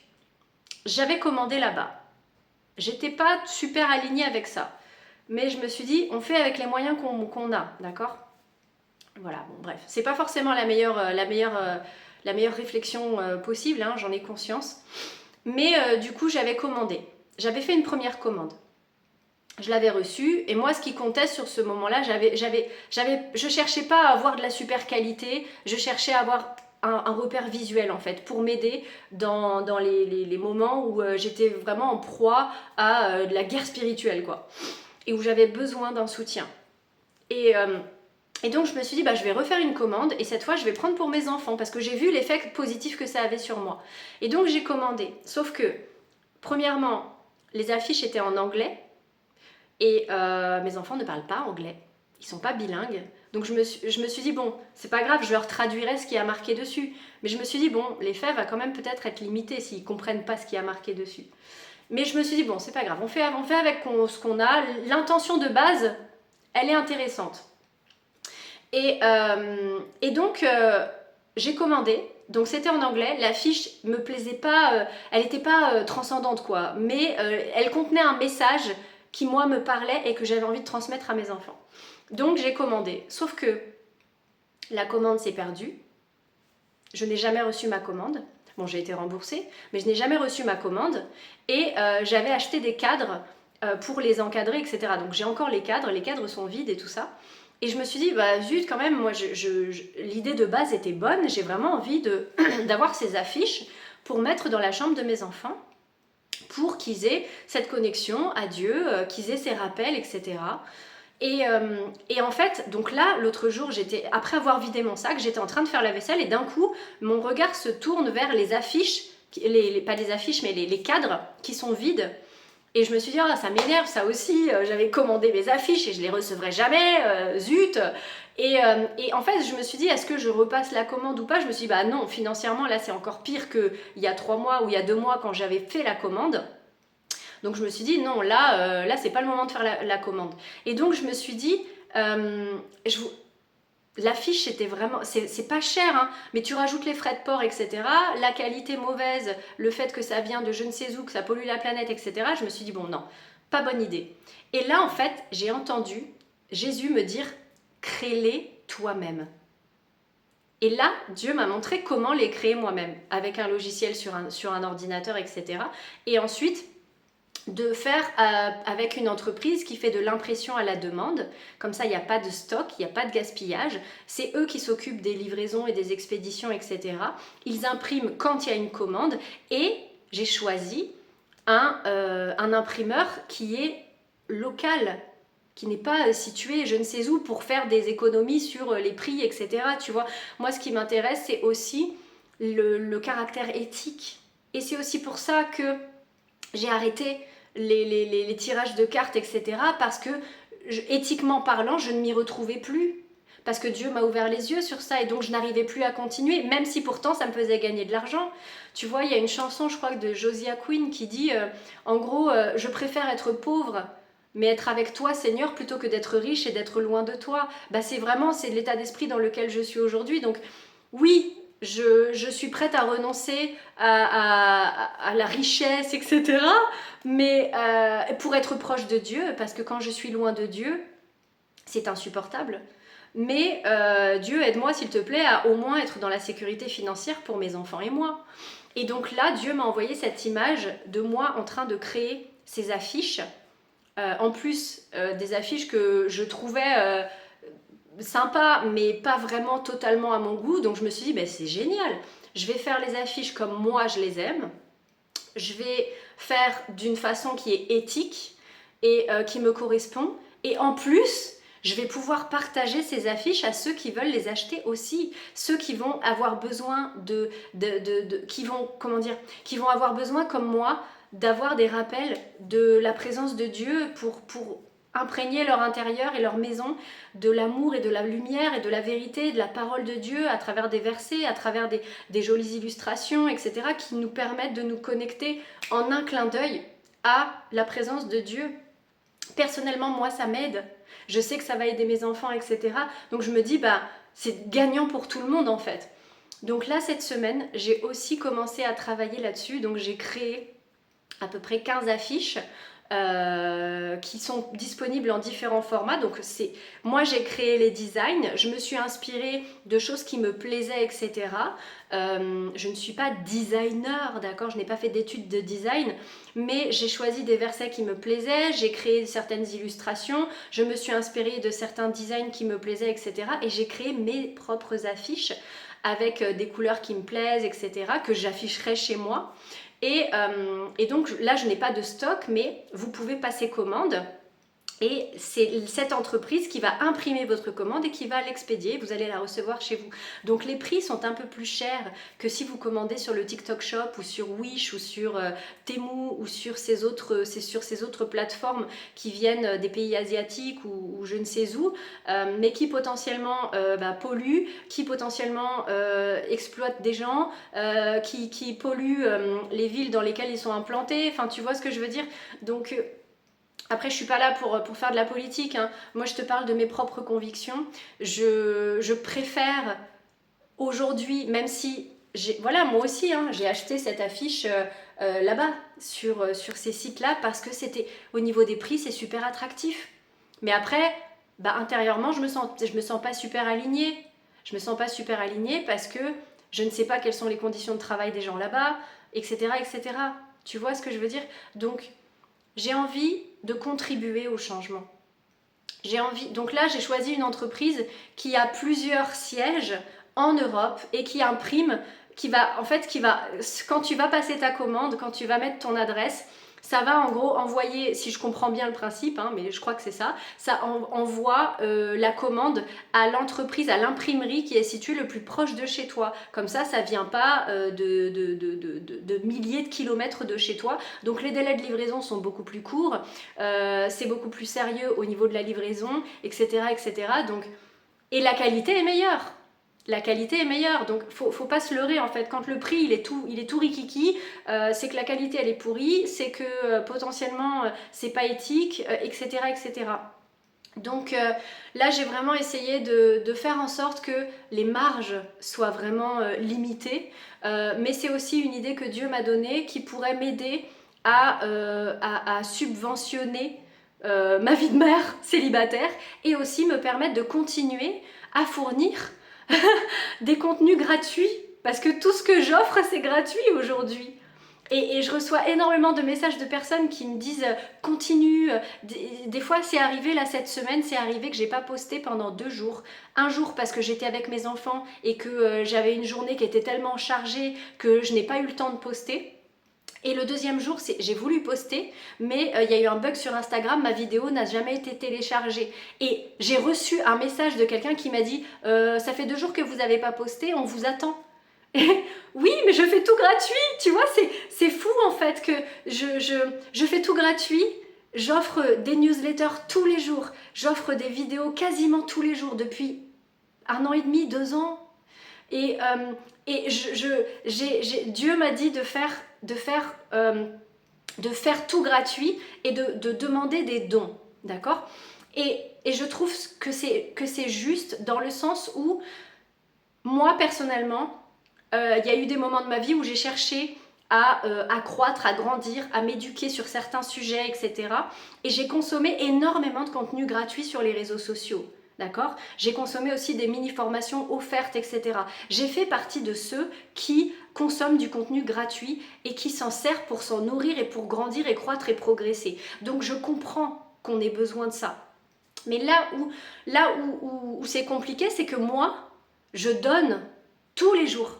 j'avais commandé là-bas. J'étais pas super alignée avec ça. Mais je me suis dit, on fait avec les moyens qu'on a, d'accord? Voilà, bon bref. C'est pas forcément la meilleure réflexion possible, hein, j'en ai conscience. Mais du coup, j'avais commandé. J'avais fait une première commande. Je l'avais reçue et moi, ce qui comptait sur ce moment-là, je cherchais pas à avoir de la super qualité, je cherchais à avoir un repère visuel en fait pour m'aider dans les moments où j'étais vraiment en proie à de la guerre spirituelle quoi et où j'avais besoin d'un soutien. Et donc je me suis dit, je vais refaire une commande et cette fois je vais prendre pour mes enfants parce que j'ai vu l'effet positif que ça avait sur moi. Et donc j'ai commandé. Sauf que, premièrement, les affiches étaient en anglais et mes enfants ne parlent pas anglais. Ils sont pas bilingues. Donc je me suis dit, bon, c'est pas grave, je leur traduirai ce qui a marqué dessus. Mais je me suis dit, bon, l'effet va quand même peut-être être limité s'ils comprennent pas ce qui a marqué dessus. Mais je me suis dit, bon, c'est pas grave, on fait avec ce qu'on a. L'intention de base, elle est intéressante. Et donc, j'ai commandé. Donc c'était en anglais, l'affiche me plaisait pas, elle n'était pas transcendante quoi, mais elle contenait un message qui moi me parlait et que j'avais envie de transmettre à mes enfants. Donc j'ai commandé, sauf que la commande s'est perdue, je n'ai jamais reçu ma commande. Bon, j'ai été remboursée, mais je n'ai jamais reçu ma commande et j'avais acheté des cadres pour les encadrer, etc. Donc j'ai encore les cadres sont vides et tout ça. Et je me suis dit, bah zut, quand même, moi, l'idée de base était bonne. J'ai vraiment envie d'avoir ces affiches pour mettre dans la chambre de mes enfants, pour qu'ils aient cette connexion à Dieu, qu'ils aient ces rappels, etc. Et en fait, donc là, l'autre jour, après avoir vidé mon sac, j'étais en train de faire la vaisselle et d'un coup, mon regard se tourne vers les affiches, pas les affiches, mais les cadres qui sont vides. Et je me suis dit, oh, ça m'énerve, ça aussi, j'avais commandé mes affiches et je les recevrai jamais, zut. Et en fait, je me suis dit, est-ce que je repasse la commande ou pas? Je me suis dit, bah non, financièrement, là, c'est encore pire qu'il y a 3 mois ou il y a 2 mois quand j'avais fait la commande. Donc je me suis dit, non, là c'est pas le moment de faire la commande. Et donc je me suis dit, l'affiche c'était vraiment, c'est pas cher, hein, mais tu rajoutes les frais de port, etc. La qualité mauvaise, le fait que ça vient de je ne sais où, que ça pollue la planète, etc. Je me suis dit, bon non, pas bonne idée. Et là en fait, j'ai entendu Jésus me dire, crée-les toi-même. Et là, Dieu m'a montré comment les créer moi-même, avec un logiciel sur un ordinateur, etc. Et ensuite, de faire avec une entreprise qui fait de l'impression à la demande. Comme ça, il n'y a pas de stock, il n'y a pas de gaspillage. C'est eux qui s'occupent des livraisons et des expéditions, etc. Ils impriment quand il y a une commande et j'ai choisi un imprimeur qui est local, qui n'est pas situé je ne sais où pour faire des économies sur les prix, etc. Tu vois, moi, ce qui m'intéresse, c'est aussi le caractère éthique. Et c'est aussi pour ça que j'ai arrêté les tirages de cartes, etc. Parce que, éthiquement parlant, je ne m'y retrouvais plus. Parce que Dieu m'a ouvert les yeux sur ça et donc je n'arrivais plus à continuer, même si pourtant ça me faisait gagner de l'argent. Tu vois, il y a une chanson, je crois, de Josiah Quinn qui dit en gros, je préfère être pauvre mais être avec toi, Seigneur, plutôt que d'être riche et d'être loin de toi. Bah, c'est l'état d'esprit dans lequel je suis aujourd'hui. Donc oui, je suis prête à renoncer à la richesse, etc. Mais pour être proche de Dieu, parce que quand je suis loin de Dieu, c'est insupportable. Mais Dieu, aide-moi s'il te plaît à au moins être dans la sécurité financière pour mes enfants et moi. Et donc là, Dieu m'a envoyé cette image de moi en train de créer ces affiches. En plus des affiches que je trouvais sympa, mais pas vraiment totalement à mon goût. Donc je me suis dit, ben, c'est génial. Je vais faire les affiches comme moi je les aime. Je vais faire d'une façon qui est éthique et qui me correspond. Et en plus, je vais pouvoir partager ces affiches à ceux qui veulent les acheter aussi. Ceux qui vont avoir besoin qui vont avoir besoin comme moi d'avoir des rappels de la présence de Dieu pour imprégner leur intérieur et leur maison de l'amour et de la lumière et de la vérité, de la parole de Dieu à travers des versets, à travers des jolies illustrations, etc. qui nous permettent de nous connecter en un clin d'œil à la présence de Dieu. Personnellement, moi, ça m'aide. Je sais que ça va aider mes enfants, etc. Donc je me dis, bah, c'est gagnant pour tout le monde en fait. Donc là, cette semaine, j'ai aussi commencé à travailler là-dessus. Donc j'ai créé à peu près 15 affiches qui sont disponibles en différents formats. Donc moi j'ai créé les designs, je me suis inspirée de choses qui me plaisaient, etc. Je ne suis pas designer, d'accord, je n'ai pas fait d'études de design, mais j'ai choisi des versets qui me plaisaient, j'ai créé certaines illustrations, je me suis inspirée de certains designs qui me plaisaient, etc. Et j'ai créé mes propres affiches avec des couleurs qui me plaisent, etc., que j'afficherai chez moi. Et donc là, je n'ai pas de stock, mais vous pouvez passer commande. Et c'est cette entreprise qui va imprimer votre commande et qui va l'expédier. Vous allez la recevoir chez vous. Donc les prix sont un peu plus chers que si vous commandez sur le TikTok Shop ou sur Wish ou sur Temu ou sur ces autres plateformes qui viennent des pays asiatiques ou je ne sais où, mais qui potentiellement polluent, qui potentiellement exploitent des gens, qui polluent les villes dans lesquelles ils sont implantés. Enfin, tu vois ce que je veux dire? Donc Après, je suis pas là pour faire de la politique, hein. Moi, je te parle de mes propres convictions. Je préfère aujourd'hui, même si, voilà, moi aussi, hein, j'ai acheté cette affiche là-bas, sur ces sites-là, parce que c'était, au niveau des prix, c'est super attractif. Mais après, bah, intérieurement, je me sens pas super alignée. Je me sens pas super alignée parce que je ne sais pas quelles sont les conditions de travail des gens là-bas, etc., etc. Tu vois ce que je veux dire? Donc, j'ai envie de contribuer au changement. Donc là, j'ai choisi une entreprise qui a plusieurs sièges en Europe et qui imprime, quand tu vas passer ta commande, quand tu vas mettre ton adresse, ça va en gros envoyer, si je comprends bien le principe, hein, mais je crois que c'est ça, envoie la commande à l'entreprise, à l'imprimerie qui est située le plus proche de chez toi. Comme ça vient pas de milliers de kilomètres de chez toi. Donc les délais de livraison sont beaucoup plus courts, c'est beaucoup plus sérieux au niveau de la livraison, etc. etc. Donc, et la qualité est meilleure. La qualité est meilleure, donc faut pas se leurrer en fait. Quand le prix il est tout rikiki, c'est que la qualité elle est pourrie, c'est que potentiellement c'est pas éthique, etc. etc. Donc là j'ai vraiment essayé de faire en sorte que les marges soient vraiment limitées, mais c'est aussi une idée que Dieu m'a donnée qui pourrait m'aider à subventionner ma vie de mère célibataire et aussi me permettre de continuer à fournir des contenus gratuits, parce que tout ce que j'offre c'est gratuit aujourd'hui. Et je reçois énormément de messages de personnes qui me disent continue. Des fois c'est arrivé, là cette semaine c'est arrivé que j'ai pas posté pendant 2 jours. Un jour parce que j'étais avec mes enfants et que j'avais une journée qui était tellement chargée que je n'ai pas eu le temps de poster. Et le deuxième jour, j'ai voulu poster, mais il y a eu un bug sur Instagram, ma vidéo n'a jamais été téléchargée. Et j'ai reçu un message de quelqu'un qui m'a dit ça fait 2 jours que vous n'avez pas posté, on vous attend. Oui, mais je fais tout gratuit, tu vois, c'est fou en fait que je fais tout gratuit, j'offre des newsletters tous les jours, j'offre des vidéos quasiment tous les jours depuis 1 an et demi, 2 ans. Et, Dieu m'a dit de faire tout gratuit et de demander des dons, d'accord? Et je trouve que c'est juste dans le sens où, moi personnellement, il y a eu des moments de ma vie où j'ai cherché à croître, à grandir, à m'éduquer sur certains sujets, etc. Et j'ai consommé énormément de contenu gratuit sur les réseaux sociaux. D'accord? J'ai consommé aussi des mini-formations offertes, etc. J'ai fait partie de ceux qui consomment du contenu gratuit et qui s'en servent pour s'en nourrir et pour grandir et croître et progresser. Donc je comprends qu'on ait besoin de ça. Mais là où c'est compliqué, c'est que moi, je donne tous les jours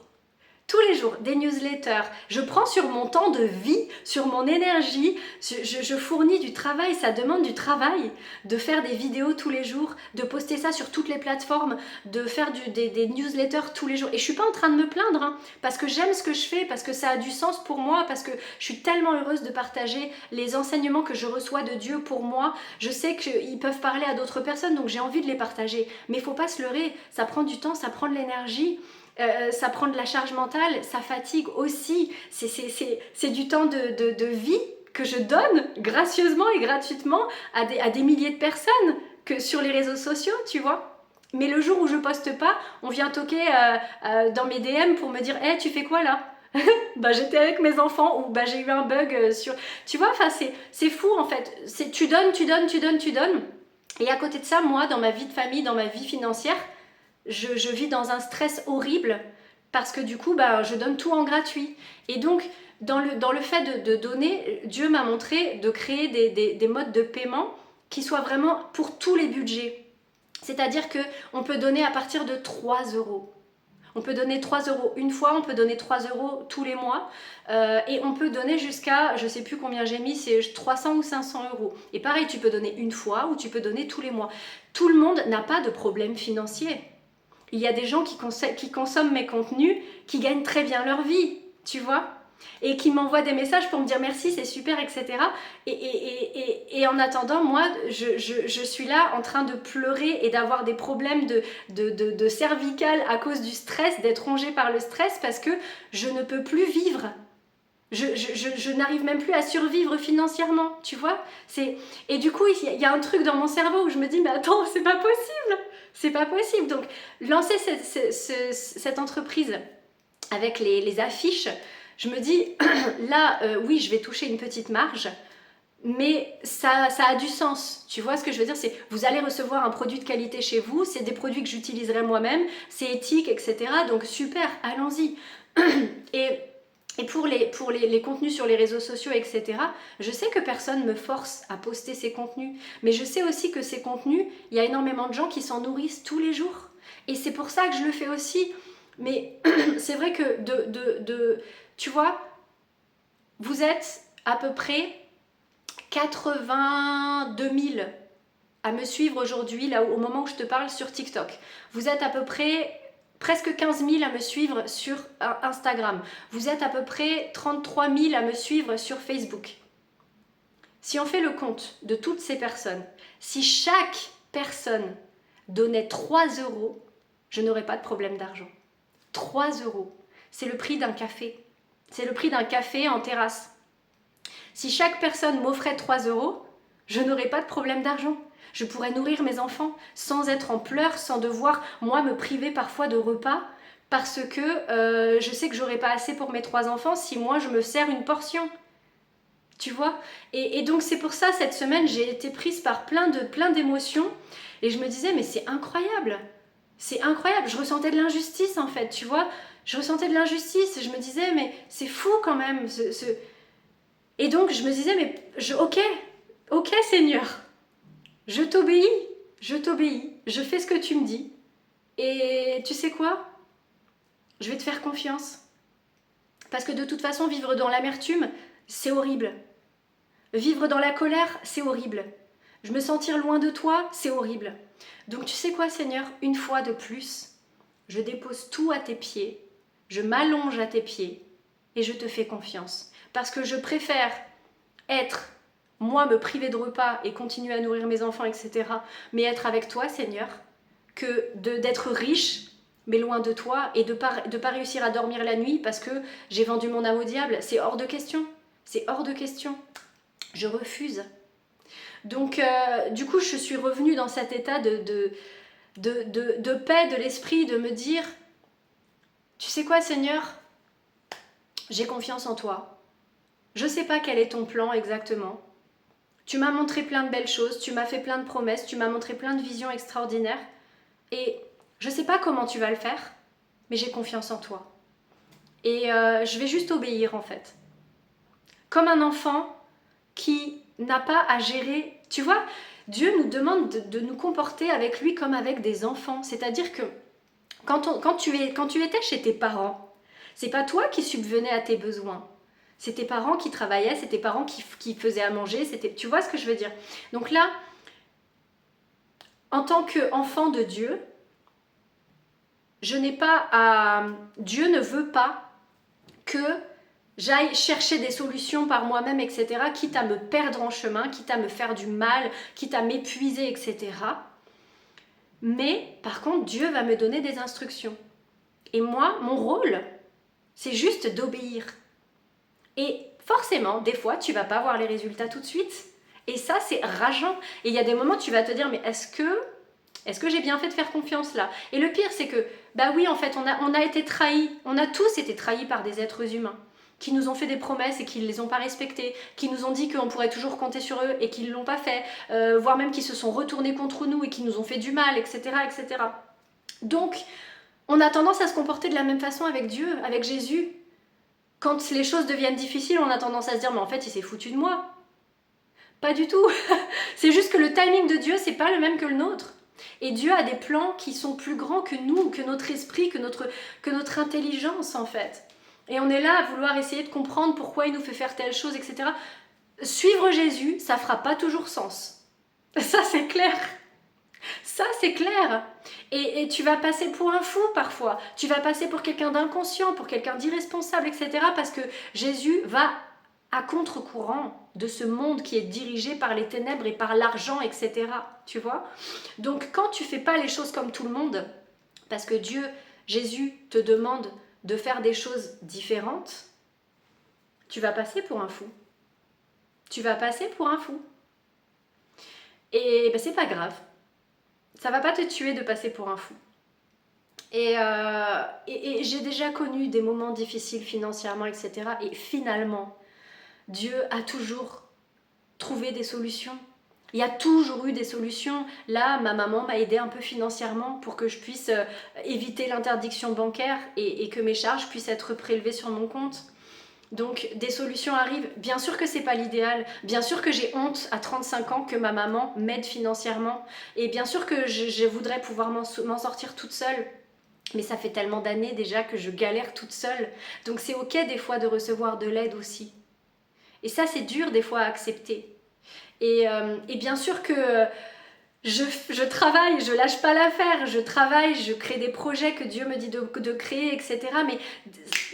des newsletters. Je prends sur mon temps de vie, sur mon énergie, je fournis du travail, ça demande du travail de faire des vidéos tous les jours, de poster ça sur toutes les plateformes, de faire des newsletters tous les jours. Et je suis pas en train de me plaindre, hein, parce que j'aime ce que je fais, parce que ça a du sens pour moi, parce que je suis tellement heureuse de partager les enseignements que je reçois de Dieu pour moi. Je sais qu'ils peuvent parler à d'autres personnes, donc j'ai envie de les partager. Mais il faut pas se leurrer, ça prend du temps, ça prend de l'énergie. Ça prend de la charge mentale, ça fatigue aussi, c'est du temps de vie que je donne gracieusement et gratuitement à des milliers de personnes que sur les réseaux sociaux, tu vois. Mais le jour où je poste pas, on vient toquer dans mes DM pour me dire hey, tu fais quoi là? Bah j'étais avec mes enfants ou bah j'ai eu un bug sur... Tu vois, enfin c'est fou en fait, tu donnes. Et à côté de ça, moi, dans ma vie de famille, dans ma vie financière, je vis dans un stress horrible parce que du coup, bah, je donne tout en gratuit. Et donc, dans le fait de donner, Dieu m'a montré de créer des modes de paiement qui soient vraiment pour tous les budgets. C'est-à-dire qu'on peut donner à partir de 3 euros. On peut donner 3 euros une fois, on peut donner 3 euros tous les mois et on peut donner jusqu'à, je sais plus combien j'ai mis, c'est 300 ou 500 euros. Et pareil, tu peux donner une fois ou tu peux donner tous les mois. Tout le monde n'a pas de problème financier. Il y a des gens qui consomment mes contenus, qui gagnent très bien leur vie, tu vois, et qui m'envoient des messages pour me dire merci, c'est super, etc. Et en attendant, moi, je suis là en train de pleurer et d'avoir des problèmes de cervicale à cause du stress, d'être rongée par le stress, parce que je ne peux plus vivre. je n'arrive même plus à survivre financièrement, tu vois. Et du coup, il y a un truc dans mon cerveau où je me dis, mais attends, c'est pas possible. C'est pas possible. Donc, lancer cette entreprise avec les affiches, je me dis, là, oui, je vais toucher une petite marge, mais ça a du sens. Tu vois ce que je veux dire? C'est, vous allez recevoir un produit de qualité chez vous, c'est des produits que j'utiliserai moi-même, c'est éthique, etc. Donc super, allons-y. Et pour les contenus sur les réseaux sociaux, etc., je sais que personne ne me force à poster ces contenus, mais je sais aussi que ces contenus, il y a énormément de gens qui s'en nourrissent tous les jours. Et c'est pour ça que je le fais aussi. Mais c'est vrai que tu vois, vous êtes à peu près 82 000 à me suivre aujourd'hui, là au moment où je te parle sur TikTok. Vous êtes à peu près presque 15 000 à me suivre sur Instagram. Vous êtes à peu près 33 000 à me suivre sur Facebook. Si on fait le compte de toutes ces personnes, si chaque personne donnait 3 €, je n'aurais pas de problème d'argent. 3 €, c'est le prix d'un café. C'est le prix d'un café en terrasse. Si chaque personne m'offrait 3 €, je n'aurais pas de problème d'argent. Je pourrais nourrir mes enfants sans être en pleurs, sans devoir, moi, me priver parfois de repas parce que je sais que j'aurais pas assez pour mes 3 enfants si moi, je me sers une portion. Tu vois? Et donc, c'est pour ça, cette semaine, j'ai été prise par plein d'émotions et je me disais, mais c'est incroyable. C'est incroyable. Je ressentais de l'injustice, en fait, tu vois? Je ressentais de l'injustice et je me disais, mais c'est fou quand même. Et donc, je me disais, mais ok, Seigneur. Je t'obéis, je fais ce que tu me dis. Et tu sais quoi? Je vais te faire confiance. Parce que de toute façon, vivre dans l'amertume, c'est horrible. Vivre dans la colère, c'est horrible. Je me sentir loin de toi, c'est horrible. Donc tu sais quoi, Seigneur? Une fois de plus, je dépose tout à tes pieds, je m'allonge à tes pieds et je te fais confiance. Parce que je préfère être, moi, me priver de repas et continuer à nourrir mes enfants, etc., mais être avec toi, Seigneur, que d'être riche, mais loin de toi, et de pas réussir à dormir la nuit parce que j'ai vendu mon âme au diable. C'est hors de question. C'est hors de question. Je refuse. Donc, du coup, je suis revenue dans cet état de paix de l'esprit, de me dire, tu sais quoi, Seigneur, j'ai confiance en toi. Je ne sais pas quel est ton plan exactement. Tu m'as montré plein de belles choses, tu m'as fait plein de promesses, tu m'as montré plein de visions extraordinaires. Et je ne sais pas comment tu vas le faire, mais j'ai confiance en toi. Et je vais juste obéir en fait. Comme un enfant qui n'a pas à gérer. Tu vois, Dieu nous demande de nous comporter avec lui comme avec des enfants. C'est-à-dire que quand tu étais chez tes parents, c'est pas toi qui subvenais à tes besoins. C'est tes parents qui travaillaient, c'est tes parents qui faisaient à manger. Tu vois ce que je veux dire? Donc là, en tant qu'enfant de Dieu, Dieu ne veut pas que j'aille chercher des solutions par moi-même, etc., quitte à me perdre en chemin, quitte à me faire du mal, quitte à m'épuiser, etc. Mais par contre, Dieu va me donner des instructions. Et moi, mon rôle, c'est juste d'obéir. Et forcément, des fois, tu vas pas voir les résultats tout de suite. Et ça, c'est rageant. Et il y a des moments où tu vas te dire, mais est-ce que j'ai bien fait de faire confiance là? Et le pire, c'est que, bah oui, en fait, on a été trahis. On a tous été trahis par des êtres humains qui nous ont fait des promesses et qui ne les ont pas respectées, qui nous ont dit qu'on pourrait toujours compter sur eux et qui ne l'ont pas fait, voire même qui se sont retournés contre nous et qui nous ont fait du mal, etc., etc. Donc, on a tendance à se comporter de la même façon avec Dieu, avec Jésus. Quand les choses deviennent difficiles, on a tendance à se dire, mais en fait, il s'est foutu de moi. Pas du tout. C'est juste que le timing de Dieu, c'est pas le même que le nôtre. Et Dieu a des plans qui sont plus grands que nous, que notre esprit, que notre intelligence, en fait. Et on est là à vouloir essayer de comprendre pourquoi il nous fait faire telle chose, etc. Suivre Jésus, ça fera pas toujours sens. Ça, c'est clair. Ça, c'est clair. Et tu vas passer pour un fou parfois. Tu vas passer pour quelqu'un d'inconscient, pour quelqu'un d'irresponsable, etc. Parce que Jésus va à contre-courant de ce monde qui est dirigé par les ténèbres et par l'argent, etc. Tu vois? Donc, quand tu fais pas les choses comme tout le monde, parce que Jésus te demande de faire des choses différentes, tu vas passer pour un fou. Tu vas passer pour un fou. Et ben, c'est pas grave. Ça va pas te tuer de passer pour un fou. Et j'ai déjà connu des moments difficiles financièrement, etc. Et finalement, Dieu a toujours trouvé des solutions. Il y a toujours eu des solutions. Là, ma maman m'a aidé un peu financièrement pour que je puisse éviter l'interdiction bancaire et que mes charges puissent être prélevées sur mon compte. Donc des solutions arrivent. Bien sûr que c'est pas l'idéal. Bien sûr que j'ai honte à 35 ans que ma maman m'aide financièrement. Et bien sûr que je voudrais pouvoir m'en sortir toute seule. Mais ça fait tellement d'années déjà que je galère toute seule. Donc c'est ok des fois de recevoir de l'aide aussi. Et ça c'est dur des fois à accepter. Et bien sûr que je travaille, je lâche pas l'affaire, je travaille, je crée des projets que Dieu me dit de créer, etc. Mais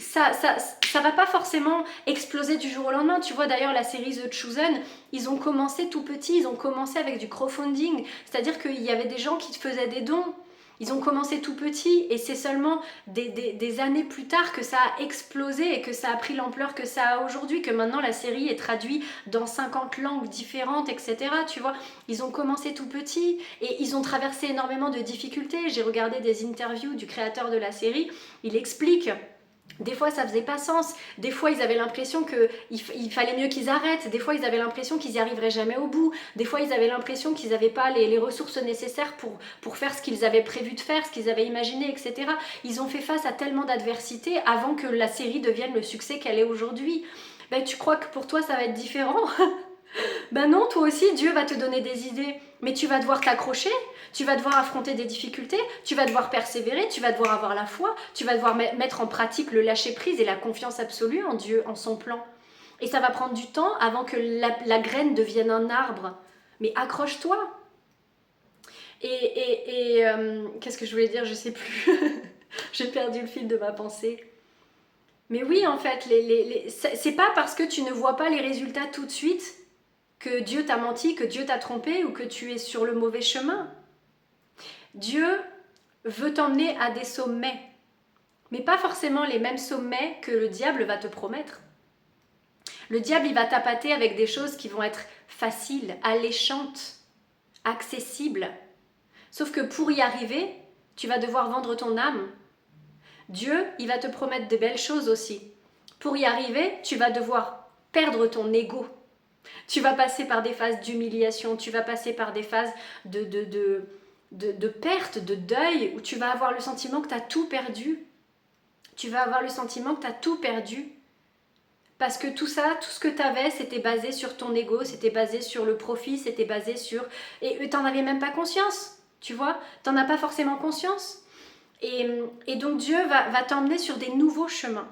ça va pas forcément exploser du jour au lendemain. Tu vois d'ailleurs la série The Chosen, ils ont commencé tout petit, ils ont commencé avec du crowdfunding, c'est-à-dire qu'il y avait des gens qui te faisaient des dons. Ils ont commencé tout petit et c'est seulement des années plus tard que ça a explosé et que ça a pris l'ampleur que ça a aujourd'hui, que maintenant la série est traduite dans 50 langues différentes, etc. Tu vois, ils ont commencé tout petit et ils ont traversé énormément de difficultés. J'ai regardé des interviews du créateur de la série, il explique. Des fois ça faisait pas sens, des fois ils avaient l'impression qu'il fallait mieux qu'ils arrêtent, des fois ils avaient l'impression qu'ils n'y arriveraient jamais au bout, des fois ils avaient l'impression qu'ils n'avaient pas les ressources nécessaires pour faire ce qu'ils avaient prévu de faire, ce qu'ils avaient imaginé, etc. Ils ont fait face à tellement d'adversités avant que la série devienne le succès qu'elle est aujourd'hui. Ben, tu crois que pour toi ça va être différent? Ben non, toi aussi Dieu va te donner des idées, mais tu vas devoir t'accrocher, tu vas devoir affronter des difficultés, tu vas devoir persévérer, tu vas devoir avoir la foi, tu vas devoir mettre en pratique le lâcher-prise et la confiance absolue en Dieu, en son plan. Et ça va prendre du temps avant que la graine devienne un arbre. Mais accroche-toi. Qu'est-ce que je voulais dire? Je sais plus. J'ai perdu le fil de ma pensée. Mais oui, en fait, c'est pas parce que tu ne vois pas les résultats tout de suite que Dieu t'a menti, que Dieu t'a trompé ou que tu es sur le mauvais chemin. Dieu veut t'emmener à des sommets, mais pas forcément les mêmes sommets que le diable va te promettre. Le diable, il va t'appâter avec des choses qui vont être faciles, alléchantes, accessibles. Sauf que pour y arriver, tu vas devoir vendre ton âme. Dieu, il va te promettre de belles choses aussi. Pour y arriver, tu vas devoir perdre ton ego. Tu vas passer par des phases d'humiliation, tu vas passer par des phases de perte, de deuil, où tu vas avoir le sentiment que tu as tout perdu. Tu vas avoir le sentiment que tu as tout perdu. Parce que tout ça, tout ce que tu avais, c'était basé sur ton ego, c'était basé sur le profit, c'était basé sur... Et tu n'en avais même pas conscience, tu vois. Tu n'en as pas forcément conscience. Et donc Dieu va t'emmener sur des nouveaux chemins.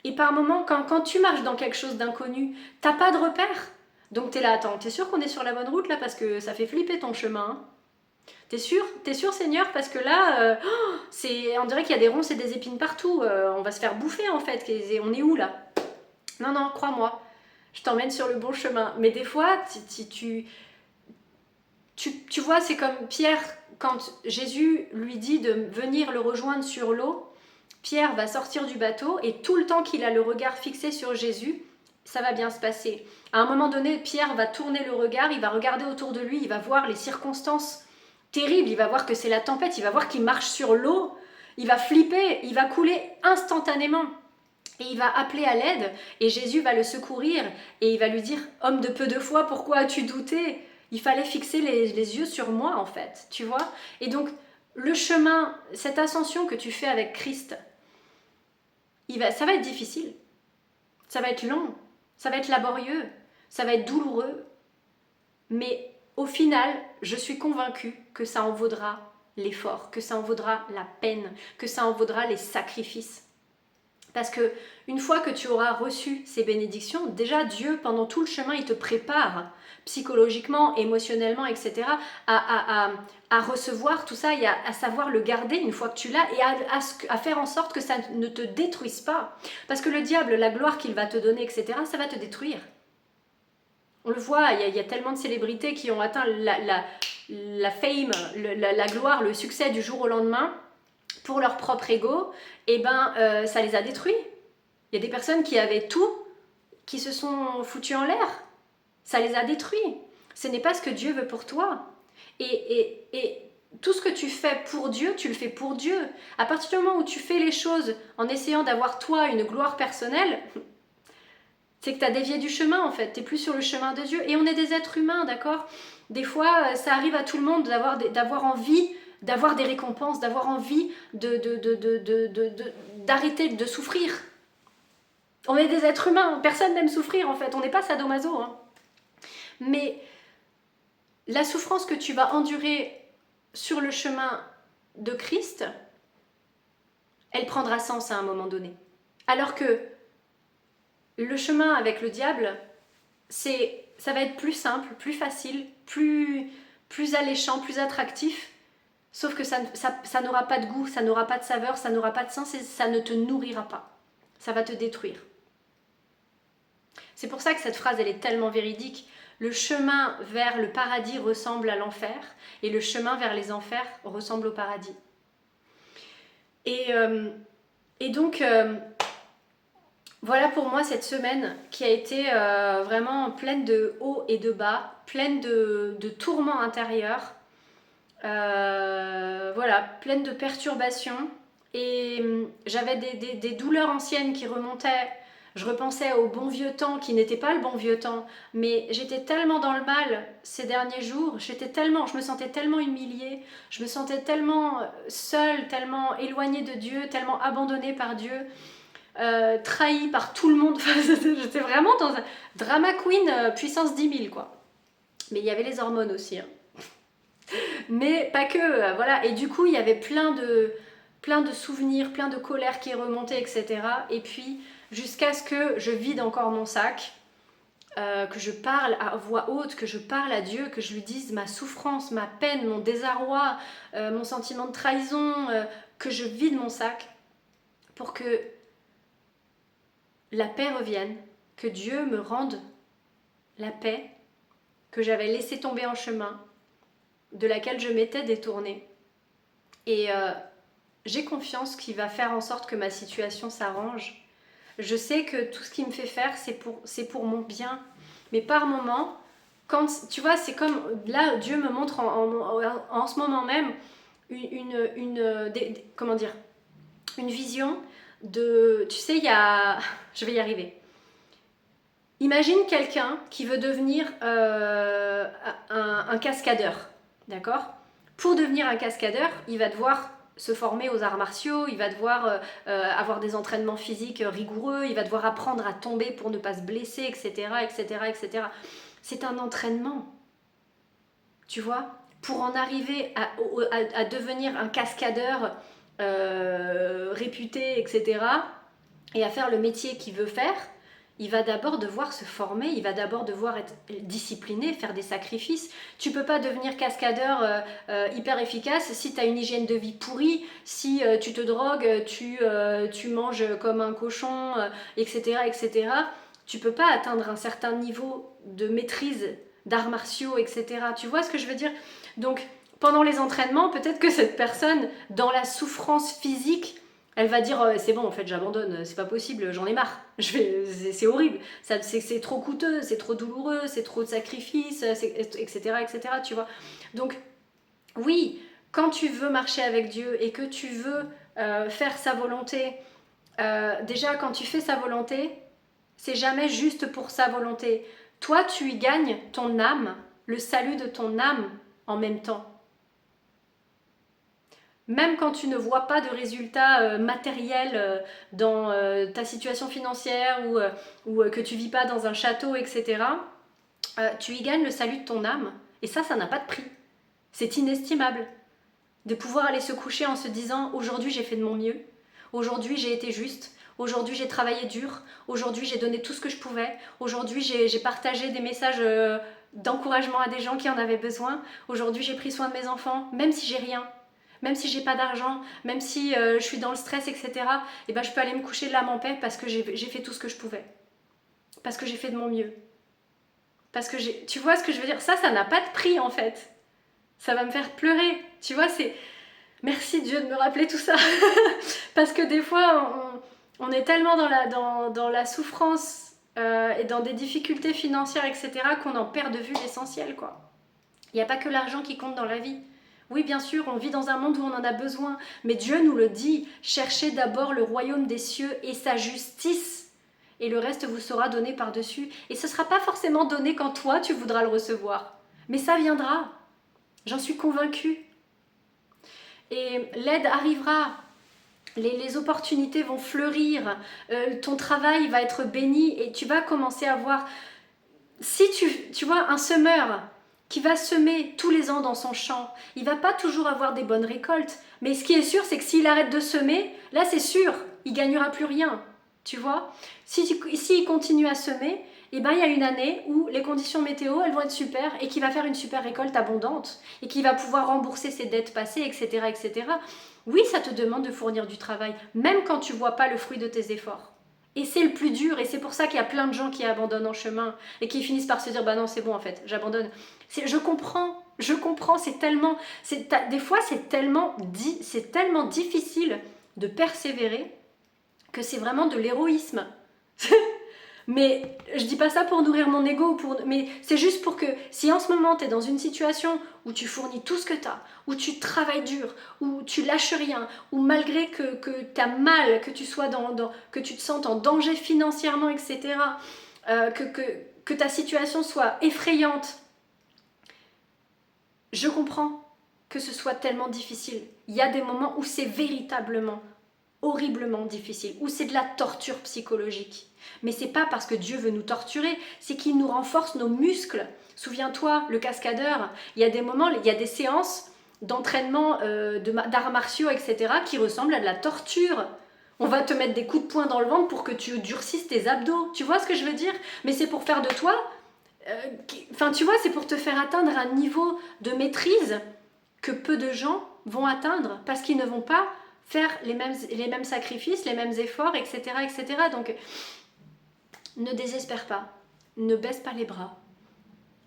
Et par moments, quand tu marches dans quelque chose d'inconnu, t'as pas de repère. Donc t'es là, attends, t'es sûr qu'on est sur la bonne route là? Parce que ça fait flipper ton chemin. Hein. T'es sûr Seigneur? Parce que là, on dirait qu'il y a des ronces et des épines partout. On va se faire bouffer en fait. On est où là? Non, crois-moi. Je t'emmène sur le bon chemin. Mais des fois, tu vois, c'est comme Pierre, quand Jésus lui dit de venir le rejoindre sur l'eau, Pierre va sortir du bateau et tout le temps qu'il a le regard fixé sur Jésus, ça va bien se passer. À un moment donné, Pierre va tourner le regard, il va regarder autour de lui, il va voir les circonstances terribles, il va voir que c'est la tempête, il va voir qu'il marche sur l'eau, il va flipper, il va couler instantanément. Et il va appeler à l'aide et Jésus va le secourir et il va lui dire « Homme de peu de foi, pourquoi as-tu douté ?» Il fallait fixer les yeux sur moi en fait, tu vois. Et donc le chemin, cette ascension que tu fais avec Christ, ça va être difficile, ça va être long, ça va être laborieux, ça va être douloureux. Mais au final, je suis convaincue que ça en vaudra l'effort, que ça en vaudra la peine, que ça en vaudra les sacrifices. Parce que une fois que tu auras reçu ces bénédictions, déjà Dieu, pendant tout le chemin, il te prépare psychologiquement, émotionnellement, etc. à recevoir tout ça et à savoir le garder une fois que tu l'as et à faire en sorte que ça ne te détruise pas. Parce que le diable, la gloire qu'il va te donner, etc., ça va te détruire. On le voit, il y a tellement de célébrités qui ont atteint la fame, la gloire, le succès du jour au lendemain pour leur propre ego, et ça les a détruits. Il y a des personnes qui avaient tout qui se sont foutus en l'air. Ça les a détruits. Ce n'est pas ce que Dieu veut pour toi. Et tout ce que tu fais pour Dieu, tu le fais pour Dieu. À partir du moment où tu fais les choses en essayant d'avoir toi une gloire personnelle, c'est que tu as dévié du chemin en fait. Tu n'es plus sur le chemin de Dieu. Et on est des êtres humains, d'accord? Des fois, ça arrive à tout le monde d'avoir envie, d'avoir des récompenses, d'avoir envie d'arrêter de souffrir. On est des êtres humains. Personne n'aime souffrir en fait. On n'est pas sadomaso. Hein. Mais la souffrance que tu vas endurer sur le chemin de Christ, elle prendra sens à un moment donné. Alors que le chemin avec le diable, ça va être plus simple, plus facile, plus alléchant, plus attractif, sauf que ça n'aura pas de goût, ça n'aura pas de saveur, ça n'aura pas de sens et ça ne te nourrira pas. Ça va te détruire. C'est pour ça que cette phrase, elle est tellement véridique. Le chemin vers le paradis ressemble à l'enfer et le chemin vers les enfers ressemble au paradis. Et donc, voilà pour moi cette semaine qui a été vraiment pleine de hauts et de bas, pleine de tourments intérieurs, voilà, pleine de perturbations. Et j'avais des douleurs anciennes qui remontaient. Je repensais au bon vieux temps qui n'était pas le bon vieux temps, mais j'étais tellement dans le mal ces derniers jours, je me sentais tellement humiliée, je me sentais tellement seule, tellement éloignée de Dieu, tellement abandonnée par Dieu, trahie par tout le monde. J'étais vraiment dans un drama queen puissance 10 000 quoi. Mais il y avait les hormones aussi. Hein. Mais pas que, voilà. Et du coup, il y avait plein de souvenirs, plein de colère qui est remontée, etc. Et puis, jusqu'à ce que je vide encore mon sac, que je parle à voix haute, que je parle à Dieu, que je lui dise ma souffrance, ma peine, mon désarroi, mon sentiment de trahison, que je vide mon sac pour que la paix revienne, que Dieu me rende la paix que j'avais laissée tomber en chemin, de laquelle je m'étais détournée. Et j'ai confiance qu'il va faire en sorte que ma situation s'arrange. Je sais que tout ce qu'il me fait faire, c'est pour mon bien. Mais par moments, quand, tu vois, c'est comme là, Dieu me montre en ce moment même comment dire, une vision de, tu sais, il y a, je vais y arriver. Imagine quelqu'un qui veut devenir un cascadeur, d'accord? Pour devenir un cascadeur, il va devoir se former aux arts martiaux, il va devoir avoir des entraînements physiques rigoureux, il va devoir apprendre à tomber pour ne pas se blesser, etc., etc., etc. C'est un entraînement, tu vois? Pour en arriver à devenir un cascadeur réputé, etc., et à faire le métier qu'il veut faire, il va d'abord devoir se former, il va d'abord devoir être discipliné, faire des sacrifices. Tu peux pas devenir cascadeur hyper efficace si tu as une hygiène de vie pourrie, si tu te drogues, tu manges comme un cochon, etc., etc. Tu peux pas atteindre un certain niveau de maîtrise d'arts martiaux, etc. Tu vois ce que je veux dire? Donc, pendant les entraînements, peut-être que cette personne, dans la souffrance physique, elle va dire c'est bon en fait j'abandonne, c'est pas possible, j'en ai marre, c'est horrible, c'est trop coûteux, c'est trop douloureux, c'est trop de sacrifices, etc., etc. Tu vois. Donc oui, quand tu veux marcher avec Dieu et que tu veux faire sa volonté, déjà quand tu fais sa volonté, c'est jamais juste pour sa volonté. Toi tu y gagnes ton âme, le salut de ton âme en même temps. Même quand tu ne vois pas de résultats matériels dans ta situation financière ou que tu vis pas dans un château, etc., tu y gagnes le salut de ton âme. Et ça n'a pas de prix. C'est inestimable. De pouvoir aller se coucher en se disant « Aujourd'hui, j'ai fait de mon mieux. Aujourd'hui, j'ai été juste. Aujourd'hui, j'ai travaillé dur. Aujourd'hui, j'ai donné tout ce que je pouvais. Aujourd'hui, j'ai partagé des messages d'encouragement à des gens qui en avaient besoin. Aujourd'hui, j'ai pris soin de mes enfants, même si j'ai rien. » Même si j'ai pas d'argent, même si je suis dans le stress, etc., et ben je peux aller me coucher de l'âme en paix parce que j'ai fait tout ce que je pouvais. Parce que j'ai fait de mon mieux. Parce que tu vois ce que je veux dire? Ça n'a pas de prix en fait. Ça va me faire pleurer. Tu vois, c'est... Merci Dieu de me rappeler tout ça. Parce que des fois, on est tellement dans la souffrance et dans des difficultés financières, etc., qu'on en perd de vue l'essentiel, quoi. Il n'y a pas que l'argent qui compte dans la vie. Oui, bien sûr, on vit dans un monde où on en a besoin, mais Dieu nous le dit, cherchez d'abord le royaume des cieux et sa justice, et le reste vous sera donné par-dessus. Et ce ne sera pas forcément donné quand toi, tu voudras le recevoir, mais ça viendra, j'en suis convaincue. Et l'aide arrivera, les opportunités vont fleurir, ton travail va être béni, et tu vas commencer à voir, si tu vois, un semeur qui va semer tous les ans dans son champ, il va pas toujours avoir des bonnes récoltes. Mais ce qui est sûr, c'est que s'il arrête de semer, là c'est sûr, il gagnera plus rien. Tu vois, s'il continue à semer, eh ben, il y a une année où les conditions météo, elles vont être super et qu'il va faire une super récolte abondante et qu'il va pouvoir rembourser ses dettes passées, etc., etc. Oui, ça te demande de fournir du travail, même quand tu vois pas le fruit de tes efforts. Et c'est le plus dur, et c'est pour ça qu'il y a plein de gens qui abandonnent en chemin et qui finissent par se dire bah non c'est bon en fait, j'abandonne. Je comprends, c'est tellement, des fois c'est tellement difficile de persévérer que c'est vraiment de l'héroïsme. Mais je dis pas ça pour nourrir mon ego, mais c'est juste pour que si en ce moment tu es dans une situation où tu fournis tout ce que tu as, où tu travailles dur, où tu lâches rien, où malgré que tu as mal, que tu sois que tu te sentes en danger financièrement, etc., que ta situation soit effrayante, je comprends que ce soit tellement difficile. Il y a des moments où c'est véritablement horriblement difficile, où c'est de la torture psychologique. Mais c'est pas parce que Dieu veut nous torturer, c'est qu'il nous renforce nos muscles. Souviens-toi, le cascadeur, il y a des moments, il y a des séances d'entraînement d'arts martiaux, etc., qui ressemblent à de la torture. On va te mettre des coups de poing dans le ventre pour que tu durcisses tes abdos. Tu vois ce que je veux dire? Mais c'est pour faire de toi... tu vois, c'est pour te faire atteindre un niveau de maîtrise que peu de gens vont atteindre parce qu'ils ne vont pas faire les mêmes sacrifices, les mêmes efforts, etc., etc. Donc, ne désespère pas, ne baisse pas les bras.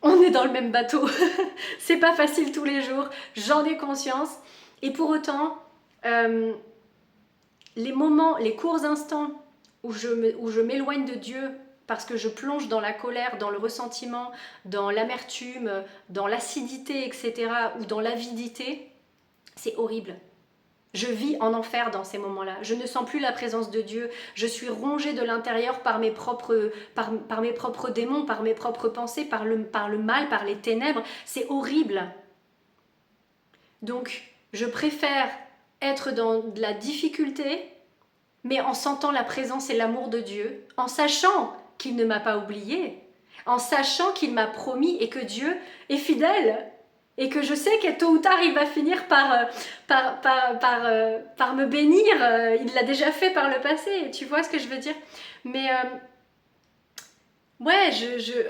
On est dans le même bateau. C'est pas facile tous les jours, j'en ai conscience. Et pour autant, les moments, les courts instants où je m'éloigne de Dieu parce que je plonge dans la colère, dans le ressentiment, dans l'amertume, dans l'acidité, etc., ou dans l'avidité, c'est horrible. Je vis en enfer dans ces moments-là. Je ne sens plus la présence de Dieu. Je suis rongée de l'intérieur par mes propres démons, par mes propres pensées, par le mal, par les ténèbres. C'est horrible. Donc, je préfère être dans de la difficulté, mais en sentant la présence et l'amour de Dieu, en sachant qu'il ne m'a pas oubliée, en sachant qu'il m'a promis et que Dieu est fidèle. Et que je sais que tôt ou tard, il va finir par me bénir. Il l'a déjà fait par le passé, tu vois ce que je veux dire? Mais ouais,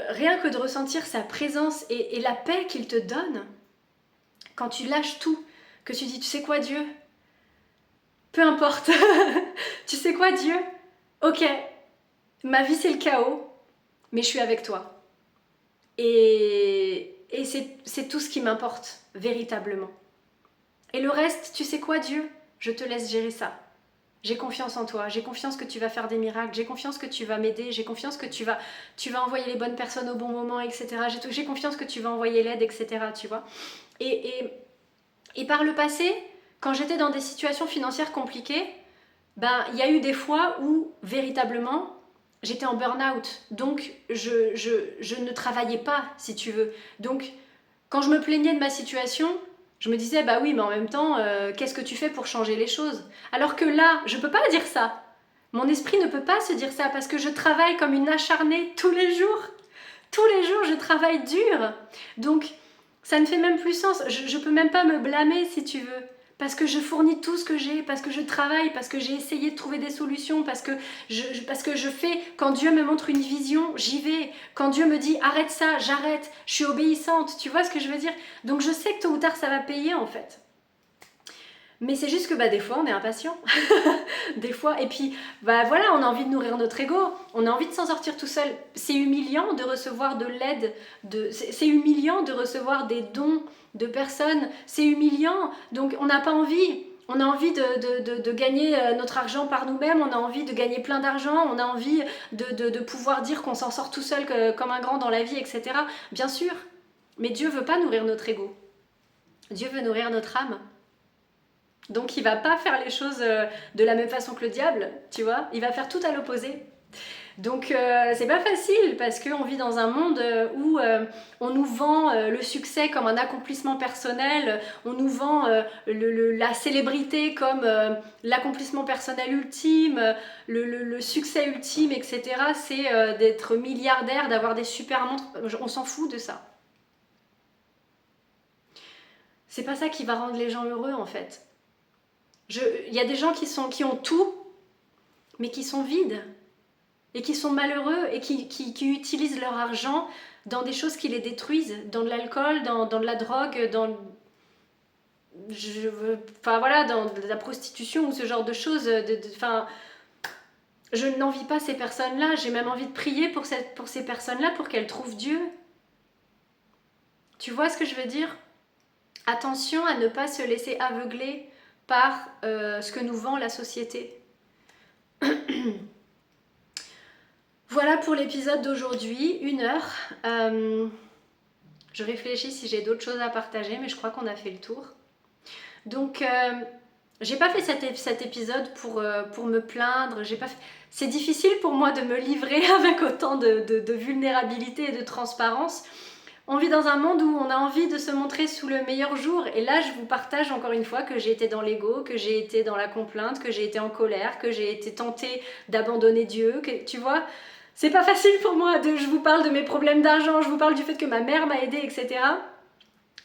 rien que de ressentir sa présence et la paix qu'il te donne, quand tu lâches tout, que tu dis, tu sais quoi Dieu? Peu importe. Tu sais quoi Dieu? Ok, ma vie c'est le chaos, mais je suis avec toi. Et c'est tout ce qui m'importe, véritablement. Et le reste, tu sais quoi Dieu? Je te laisse gérer ça. J'ai confiance en toi, j'ai confiance que tu vas faire des miracles, j'ai confiance que tu vas m'aider, j'ai confiance que tu vas envoyer les bonnes personnes au bon moment, etc. J'ai confiance que tu vas envoyer l'aide, etc. Tu vois? Et par le passé, quand j'étais dans des situations financières compliquées, ben, il y a eu des fois où, véritablement, j'étais en burn-out, donc je ne travaillais pas, si tu veux. Donc, quand je me plaignais de ma situation, je me disais, bah oui, mais en même temps, qu'est-ce que tu fais pour changer les choses? Alors que là, je ne peux pas dire ça. Mon esprit ne peut pas se dire ça parce que je travaille comme une acharnée tous les jours. Tous les jours, je travaille dur. Donc, ça ne fait même plus sens. Je ne peux même pas me blâmer, si tu veux. Parce que je fournis tout ce que j'ai, parce que je travaille, parce que j'ai essayé de trouver des solutions, parce que je fais, quand Dieu me montre une vision, j'y vais. Quand Dieu me dit arrête ça, j'arrête, je suis obéissante, tu vois ce que je veux dire? Donc je sais que tôt ou tard ça va payer en fait. Mais c'est juste que des fois on est impatient, des fois, et puis voilà, on a envie de nourrir notre ego, on a envie de s'en sortir tout seul. C'est humiliant de recevoir de l'aide, c'est humiliant de recevoir des dons de personnes, c'est humiliant, donc on n'a pas envie. On a envie de gagner notre argent par nous-mêmes, on a envie de gagner plein d'argent, on a envie de pouvoir dire qu'on s'en sort tout seul comme un grand dans la vie, etc. Bien sûr, mais Dieu veut pas nourrir notre ego. Dieu veut nourrir notre âme. Donc il va pas faire les choses de la même façon que le diable, tu vois. Il va faire tout à l'opposé. Donc c'est pas facile parce qu'on vit dans un monde où on nous vend le succès comme un accomplissement personnel, on nous vend la célébrité comme l'accomplissement personnel ultime, le succès ultime, etc. C'est d'être milliardaire, d'avoir des super montres. On s'en fout de ça. C'est pas ça qui va rendre les gens heureux en fait. Il y a des gens qui ont tout, mais qui sont vides. Et qui sont malheureux et qui utilisent leur argent dans des choses qui les détruisent, dans de l'alcool, dans de la drogue, dans de la prostitution ou ce genre de choses. Je n'envie pas ces personnes-là, j'ai même envie de prier pour ces personnes-là pour qu'elles trouvent Dieu. Tu vois ce que je veux dire? Attention à ne pas se laisser aveugler par ce que nous vend la société. Voilà pour l'épisode d'aujourd'hui, 1 heure. Je réfléchis si j'ai d'autres choses à partager, mais je crois qu'on a fait le tour. Donc, j'ai pas fait cet épisode pour me plaindre. C'est difficile pour moi de me livrer avec autant de vulnérabilité et de transparence. On vit dans un monde où on a envie de se montrer sous le meilleur jour. Et là, je vous partage encore une fois que j'ai été dans l'ego, que j'ai été dans la complainte, que j'ai été en colère, que j'ai été tentée d'abandonner Dieu, tu vois. C'est pas facile pour moi, je vous parle de mes problèmes d'argent, je vous parle du fait que ma mère m'a aidée, etc.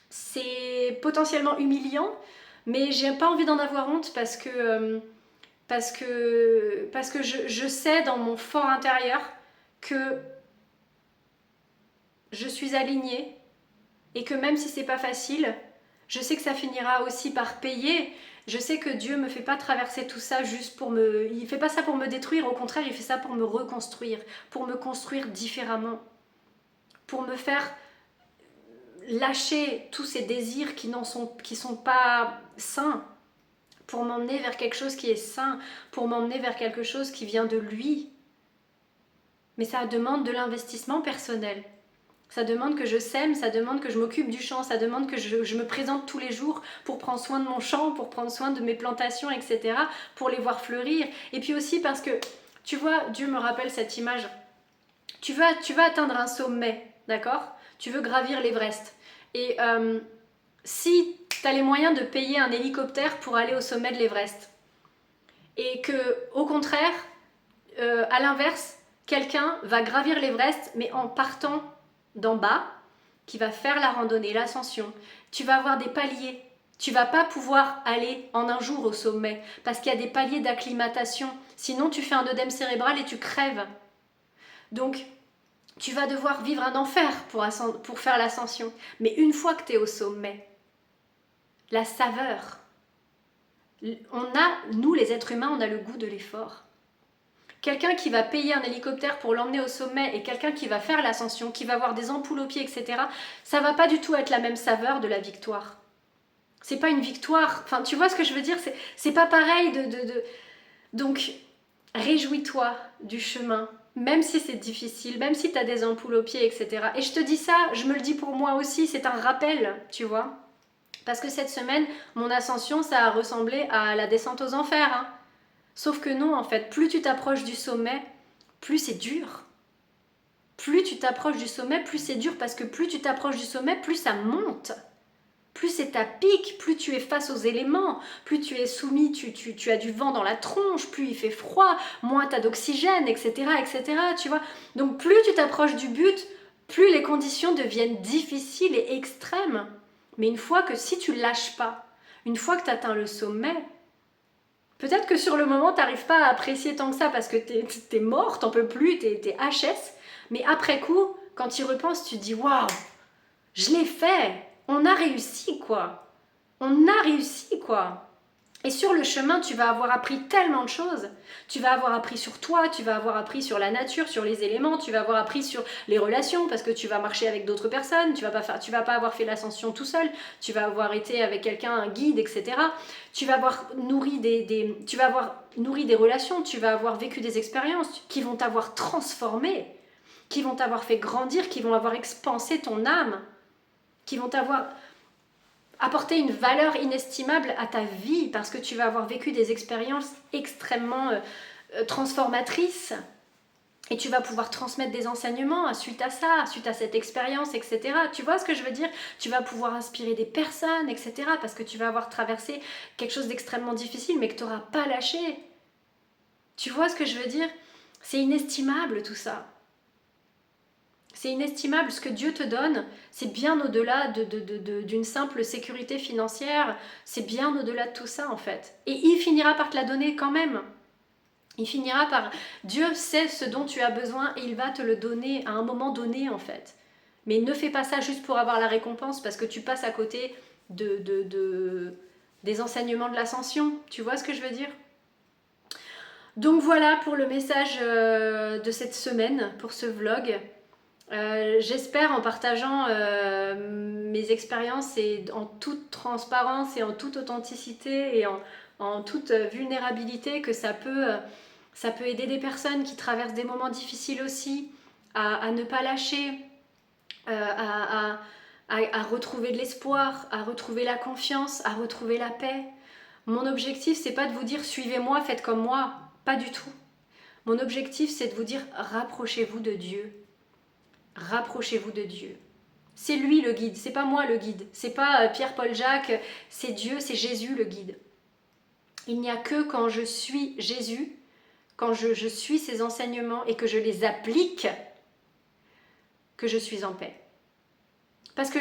C'est potentiellement humiliant, mais j'ai pas envie d'en avoir honte parce que je sais dans mon fort intérieur que je suis alignée et que même si c'est pas facile, je sais que ça finira aussi par payer. Je sais que Dieu me fait pas traverser tout ça juste il fait pas ça pour me détruire, au contraire, il fait ça pour me reconstruire, pour me construire différemment, pour me faire lâcher tous ces désirs qui sont pas sains, pour m'emmener vers quelque chose qui est sain, pour m'emmener vers quelque chose qui vient de lui. Mais ça demande de l'investissement personnel. Ça demande que je sème, ça demande que je m'occupe du champ, ça demande que je me présente tous les jours pour prendre soin de mon champ, pour prendre soin de mes plantations, etc., pour les voir fleurir. Et puis aussi parce que, tu vois, Dieu me rappelle cette image. Tu vas atteindre un sommet, d'accord? Tu veux gravir l'Everest. Et si tu as les moyens de payer un hélicoptère pour aller au sommet de l'Everest, et que, au contraire, à l'inverse, quelqu'un va gravir l'Everest, mais en partant d'en bas, qui va faire la randonnée, l'ascension, tu vas avoir des paliers. Tu vas pas pouvoir aller en un jour au sommet parce qu'il y a des paliers d'acclimatation. Sinon, tu fais un œdème cérébral et tu crèves. Donc, tu vas devoir vivre un enfer pour faire l'ascension. Mais une fois que tu es au sommet, la saveur, nous les êtres humains, on a le goût de l'effort. Quelqu'un qui va payer un hélicoptère pour l'emmener au sommet et quelqu'un qui va faire l'ascension, qui va avoir des ampoules aux pieds, etc., ça va pas du tout être la même saveur de la victoire. C'est pas une victoire, enfin tu vois ce que je veux dire, c'est pas pareil Donc, réjouis-toi du chemin, même si c'est difficile, même si tu as des ampoules aux pieds, etc. Et je te dis ça, je me le dis pour moi aussi, c'est un rappel, tu vois. Parce que cette semaine, mon ascension, ça a ressemblé à la descente aux enfers, hein. Sauf que non, en fait, plus tu t'approches du sommet, plus c'est dur. Plus tu t'approches du sommet, plus c'est dur, parce que plus tu t'approches du sommet, plus ça monte. Plus c'est à pic, plus tu es face aux éléments, plus tu es soumis, tu as du vent dans la tronche, plus il fait froid, moins tu as d'oxygène, etc., etc., tu vois. Donc plus tu t'approches du but, plus les conditions deviennent difficiles et extrêmes. Mais une fois que si tu lâches pas, une fois que tu atteins le sommet, peut-être que sur le moment, tu n'arrives pas à apprécier tant que ça parce que t'es mort, t'en peux plus, t'es HS. Mais après coup, quand tu y repenses, tu te dis « Waouh, je l'ai fait, on a réussi quoi. On a réussi quoi. » Et sur le chemin, tu vas avoir appris tellement de choses. Tu vas avoir appris sur toi, tu vas avoir appris sur la nature, sur les éléments, tu vas avoir appris sur les relations parce que tu vas marcher avec d'autres personnes, tu vas pas avoir fait l'ascension tout seul, tu vas avoir été avec quelqu'un, un guide, etc. Tu vas avoir nourri tu vas avoir nourri des relations, tu vas avoir vécu des expériences qui vont t'avoir transformé, qui vont t'avoir fait grandir, qui vont avoir expansé ton âme, qui vont t'avoir apporter une valeur inestimable à ta vie parce que tu vas avoir vécu des expériences extrêmement transformatrices et tu vas pouvoir transmettre des enseignements suite à ça, suite à cette expérience, etc. Tu vois ce que je veux dire? Tu vas pouvoir inspirer des personnes, etc. parce que tu vas avoir traversé quelque chose d'extrêmement difficile mais que tu n'auras pas lâché. Tu vois ce que je veux dire? C'est inestimable tout ça. C'est inestimable, ce que Dieu te donne, c'est bien au-delà d'une simple sécurité financière, c'est bien au-delà de tout ça en fait. Et il finira par te la donner quand même. Il finira par... Dieu sait ce dont tu as besoin et il va te le donner à un moment donné en fait. Mais ne fais pas ça juste pour avoir la récompense parce que tu passes à côté des enseignements de l'ascension. Tu vois ce que je veux dire? Donc voilà pour le message de cette semaine, pour ce vlog. J'espère en partageant mes expériences et en toute transparence et en toute authenticité et en toute vulnérabilité que ça peut aider des personnes qui traversent des moments difficiles aussi à ne pas lâcher, à retrouver de l'espoir, à retrouver la confiance, à retrouver la paix. Mon objectif, c'est pas de vous dire suivez-moi, faites comme moi, pas du tout. Mon objectif, c'est de vous dire rapprochez-vous de Dieu. Rapprochez-vous de Dieu. C'est lui le guide, c'est pas moi le guide, c'est pas Pierre, Paul, Jacques, c'est Dieu, c'est Jésus le guide. Il n'y a que quand je suis Jésus, quand je suis ses enseignements et que je les applique, que je suis en paix. Parce que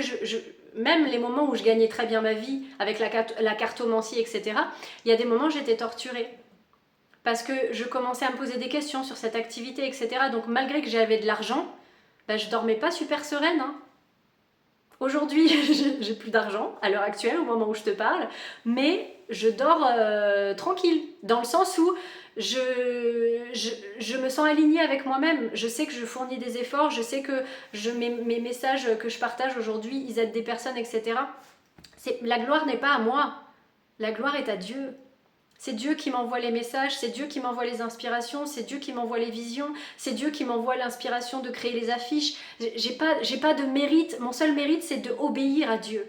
même les moments où je gagnais très bien ma vie avec la cartomancie, etc., il y a des moments où j'étais torturée. Parce que je commençais à me poser des questions sur cette activité, etc. Donc malgré que j'avais de l'argent, ben, je dormais pas super sereine. Hein. Aujourd'hui, j'ai plus d'argent à l'heure actuelle, au moment où je te parle, mais je dors tranquille, dans le sens où je me sens alignée avec moi-même. Je sais que je fournis des efforts, je sais que mes messages que je partage aujourd'hui, ils aident des personnes, etc. La gloire n'est pas à moi, la gloire est à Dieu. C'est Dieu qui m'envoie les messages, c'est Dieu qui m'envoie les inspirations, c'est Dieu qui m'envoie les visions, c'est Dieu qui m'envoie l'inspiration de créer les affiches. J'ai pas de mérite, mon seul mérite c'est de obéir à Dieu.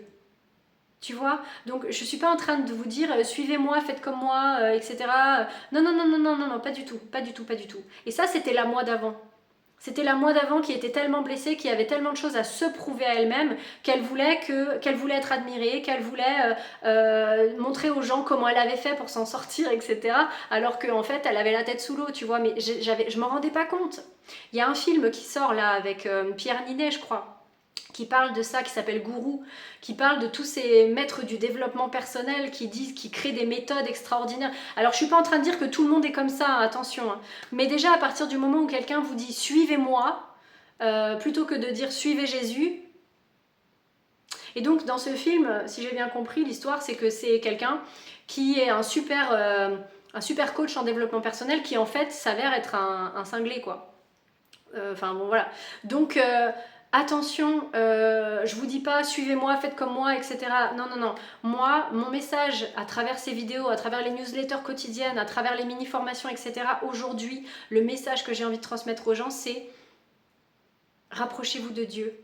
Tu vois? Donc je suis pas en train de vous dire suivez-moi, faites comme moi, etc. Non, non, non, non, non, non, non, pas du tout, pas du tout, pas du tout. Et ça c'était la moi d'avant. C'était la moi d'avant qui était tellement blessée, qui avait tellement de choses à se prouver à elle-même, qu'elle voulait être admirée, qu'elle voulait montrer aux gens comment elle avait fait pour s'en sortir, etc. Alors qu'en fait, elle avait la tête sous l'eau, tu vois. Mais je m'en rendais pas compte. Il y a un film qui sort là avec Pierre Ninet, je crois, qui parle de ça, qui s'appelle Gourou, qui parle de tous ces maîtres du développement personnel qui créent des méthodes extraordinaires. Alors je suis pas en train de dire que tout le monde est comme ça, hein, attention, hein. Mais déjà à partir du moment où quelqu'un vous dit suivez-moi, plutôt que de dire suivez Jésus. Et donc dans ce film, si j'ai bien compris, l'histoire c'est que c'est quelqu'un qui est un super coach en développement personnel qui en fait s'avère être un cinglé quoi. Enfin bon voilà. Donc attention, je vous dis pas suivez-moi, faites comme moi, etc. Non, non, non. Moi, mon message à travers ces vidéos, à travers les newsletters quotidiennes, à travers les mini-formations, etc. Aujourd'hui, le message que j'ai envie de transmettre aux gens, c'est rapprochez-vous de Dieu.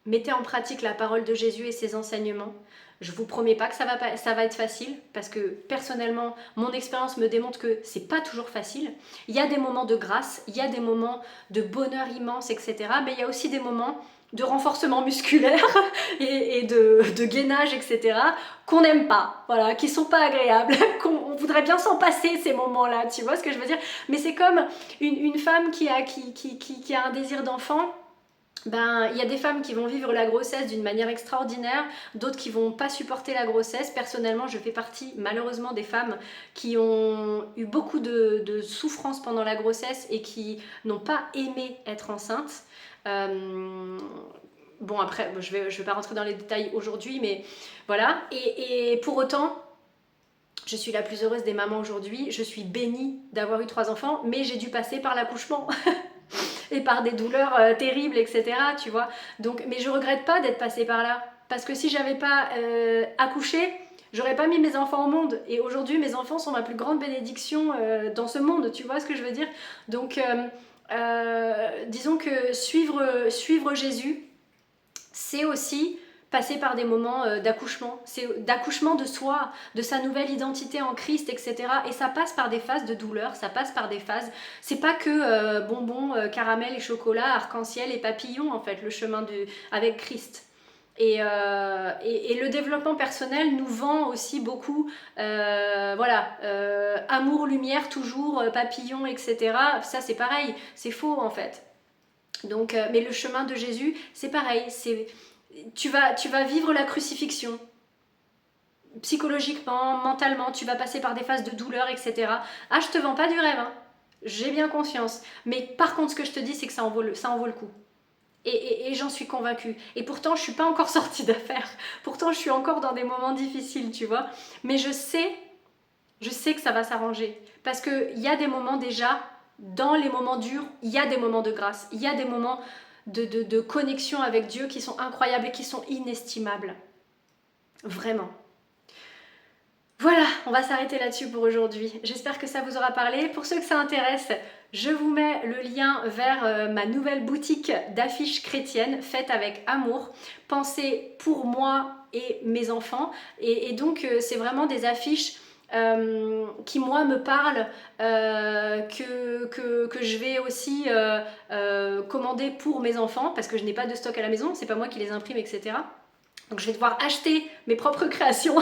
Mettez en pratique la parole de Jésus et ses enseignements. Je vous promets pas que ça va être facile parce que personnellement, mon expérience me démontre que c'est pas toujours facile. Il y a des moments de grâce, il y a des moments de bonheur immense, etc. Mais il y a aussi des moments de renforcement musculaire et de gainage, etc. qu'on n'aime pas, voilà, qui sont pas agréables, qu'on voudrait bien s'en passer ces moments-là, tu vois ce que je veux dire? Mais c'est comme une femme qui a un désir d'enfant. Ben, il y a des femmes qui vont vivre la grossesse d'une manière extraordinaire, d'autres qui vont pas supporter la grossesse. Personnellement, je fais partie malheureusement des femmes qui ont eu beaucoup de souffrances pendant la grossesse et qui n'ont pas aimé être enceinte. Bon après, je vais pas rentrer dans les détails aujourd'hui, mais voilà. Et pour autant, Je suis la plus heureuse des mamans aujourd'hui, je suis bénie d'avoir eu 3 enfants, mais j'ai dû passer par l'accouchement et par des douleurs terribles, etc. Tu vois. Donc, mais je regrette pas d'être passée par là, parce que si j'avais pas accouché, j'aurais pas mis mes enfants au monde. Et aujourd'hui, mes enfants sont ma plus grande bénédiction dans ce monde, tu vois ce que je veux dire. Donc, disons que suivre Jésus, c'est aussi passer par des moments d'accouchement, c'est d'accouchement de soi, de sa nouvelle identité en Christ, etc. Et ça passe par des phases de douleur, ça passe par des phases, c'est pas que bonbons, caramel et chocolat, arc-en-ciel et papillons en fait, le chemin avec Christ. Et le développement personnel nous vend aussi beaucoup, voilà, amour, lumière, toujours, papillon, etc. Ça c'est pareil, c'est faux en fait. Donc, mais le chemin de Jésus, c'est pareil, tu vas vivre la crucifixion. Psychologiquement, mentalement, tu vas passer par des phases de douleur, etc. Ah, je te vends pas du rêve, hein. J'ai bien conscience. Mais par contre, ce que je te dis, c'est que ça en vaut le coup. Et j'en suis convaincue. Et pourtant, je suis pas encore sortie d'affaires. Pourtant, je suis encore dans des moments difficiles, tu vois. Mais je sais que ça va s'arranger. Parce qu'il y a des moments déjà, dans les moments durs, il y a des moments de grâce. Il y a des moments de connexion avec Dieu qui sont incroyables et qui sont inestimables. Vraiment. Voilà, on va s'arrêter là-dessus pour aujourd'hui. J'espère que ça vous aura parlé. Pour ceux que ça intéresse, je vous mets le lien vers ma nouvelle boutique d'affiches chrétiennes faites avec amour, pensées pour moi et mes enfants. Et donc, c'est vraiment des affiches qui moi me parlent, que je vais aussi commander pour mes enfants parce que je n'ai pas de stock à la maison, c'est pas moi qui les imprime, etc. Donc je vais devoir acheter mes propres créations.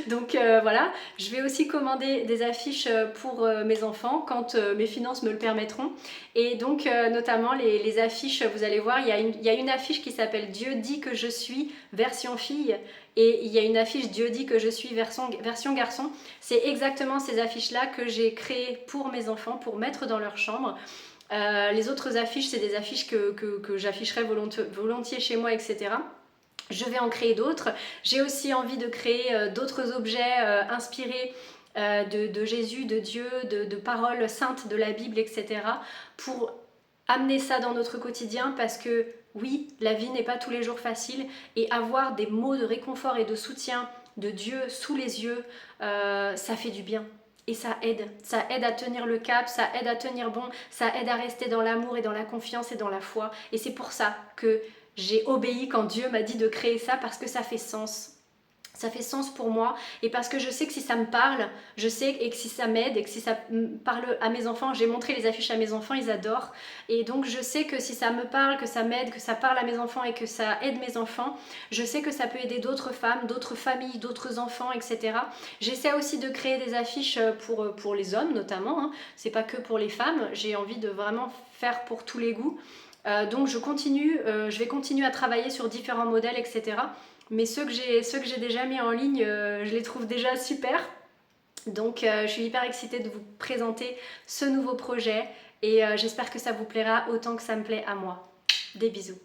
Donc voilà, je vais aussi commander des affiches pour mes enfants quand mes finances me le permettront. Et donc notamment les affiches, vous allez voir, il y a une affiche qui s'appelle Dieu dit que je suis version fille. Et il y a une affiche Dieu dit que je suis version garçon. C'est exactement ces affiches-là que j'ai créées pour mes enfants, pour mettre dans leur chambre. Les autres affiches, c'est des affiches que j'afficherai volontiers chez moi, etc. Je vais en créer d'autres. J'ai aussi envie de créer d'autres objets inspirés de Jésus, de Dieu, de paroles saintes de la Bible, etc. pour amener ça dans notre quotidien parce que oui, la vie n'est pas tous les jours facile et avoir des mots de réconfort et de soutien de Dieu sous les yeux, ça fait du bien. Et ça aide à tenir le cap, ça aide à tenir bon, ça aide à rester dans l'amour et dans la confiance et dans la foi. Et c'est pour ça que j'ai obéi quand Dieu m'a dit de créer ça parce que ça fait sens. Ça fait sens pour moi et parce que je sais que si ça me parle, je sais et que si ça m'aide et que si ça parle à mes enfants, j'ai montré les affiches à mes enfants, ils adorent. Et donc je sais que si ça me parle, que ça m'aide, que ça parle à mes enfants et que ça aide mes enfants, je sais que ça peut aider d'autres femmes, d'autres familles, d'autres enfants, etc. J'essaie aussi de créer des affiches pour les hommes notamment, hein. C'est pas que pour les femmes, j'ai envie de vraiment faire pour tous les goûts. Donc je vais continuer à travailler sur différents modèles, etc. Mais ceux que j'ai déjà mis en ligne, je les trouve déjà super. Donc je suis hyper excitée de vous présenter ce nouveau projet et j'espère que ça vous plaira autant que ça me plaît à moi. Des bisous.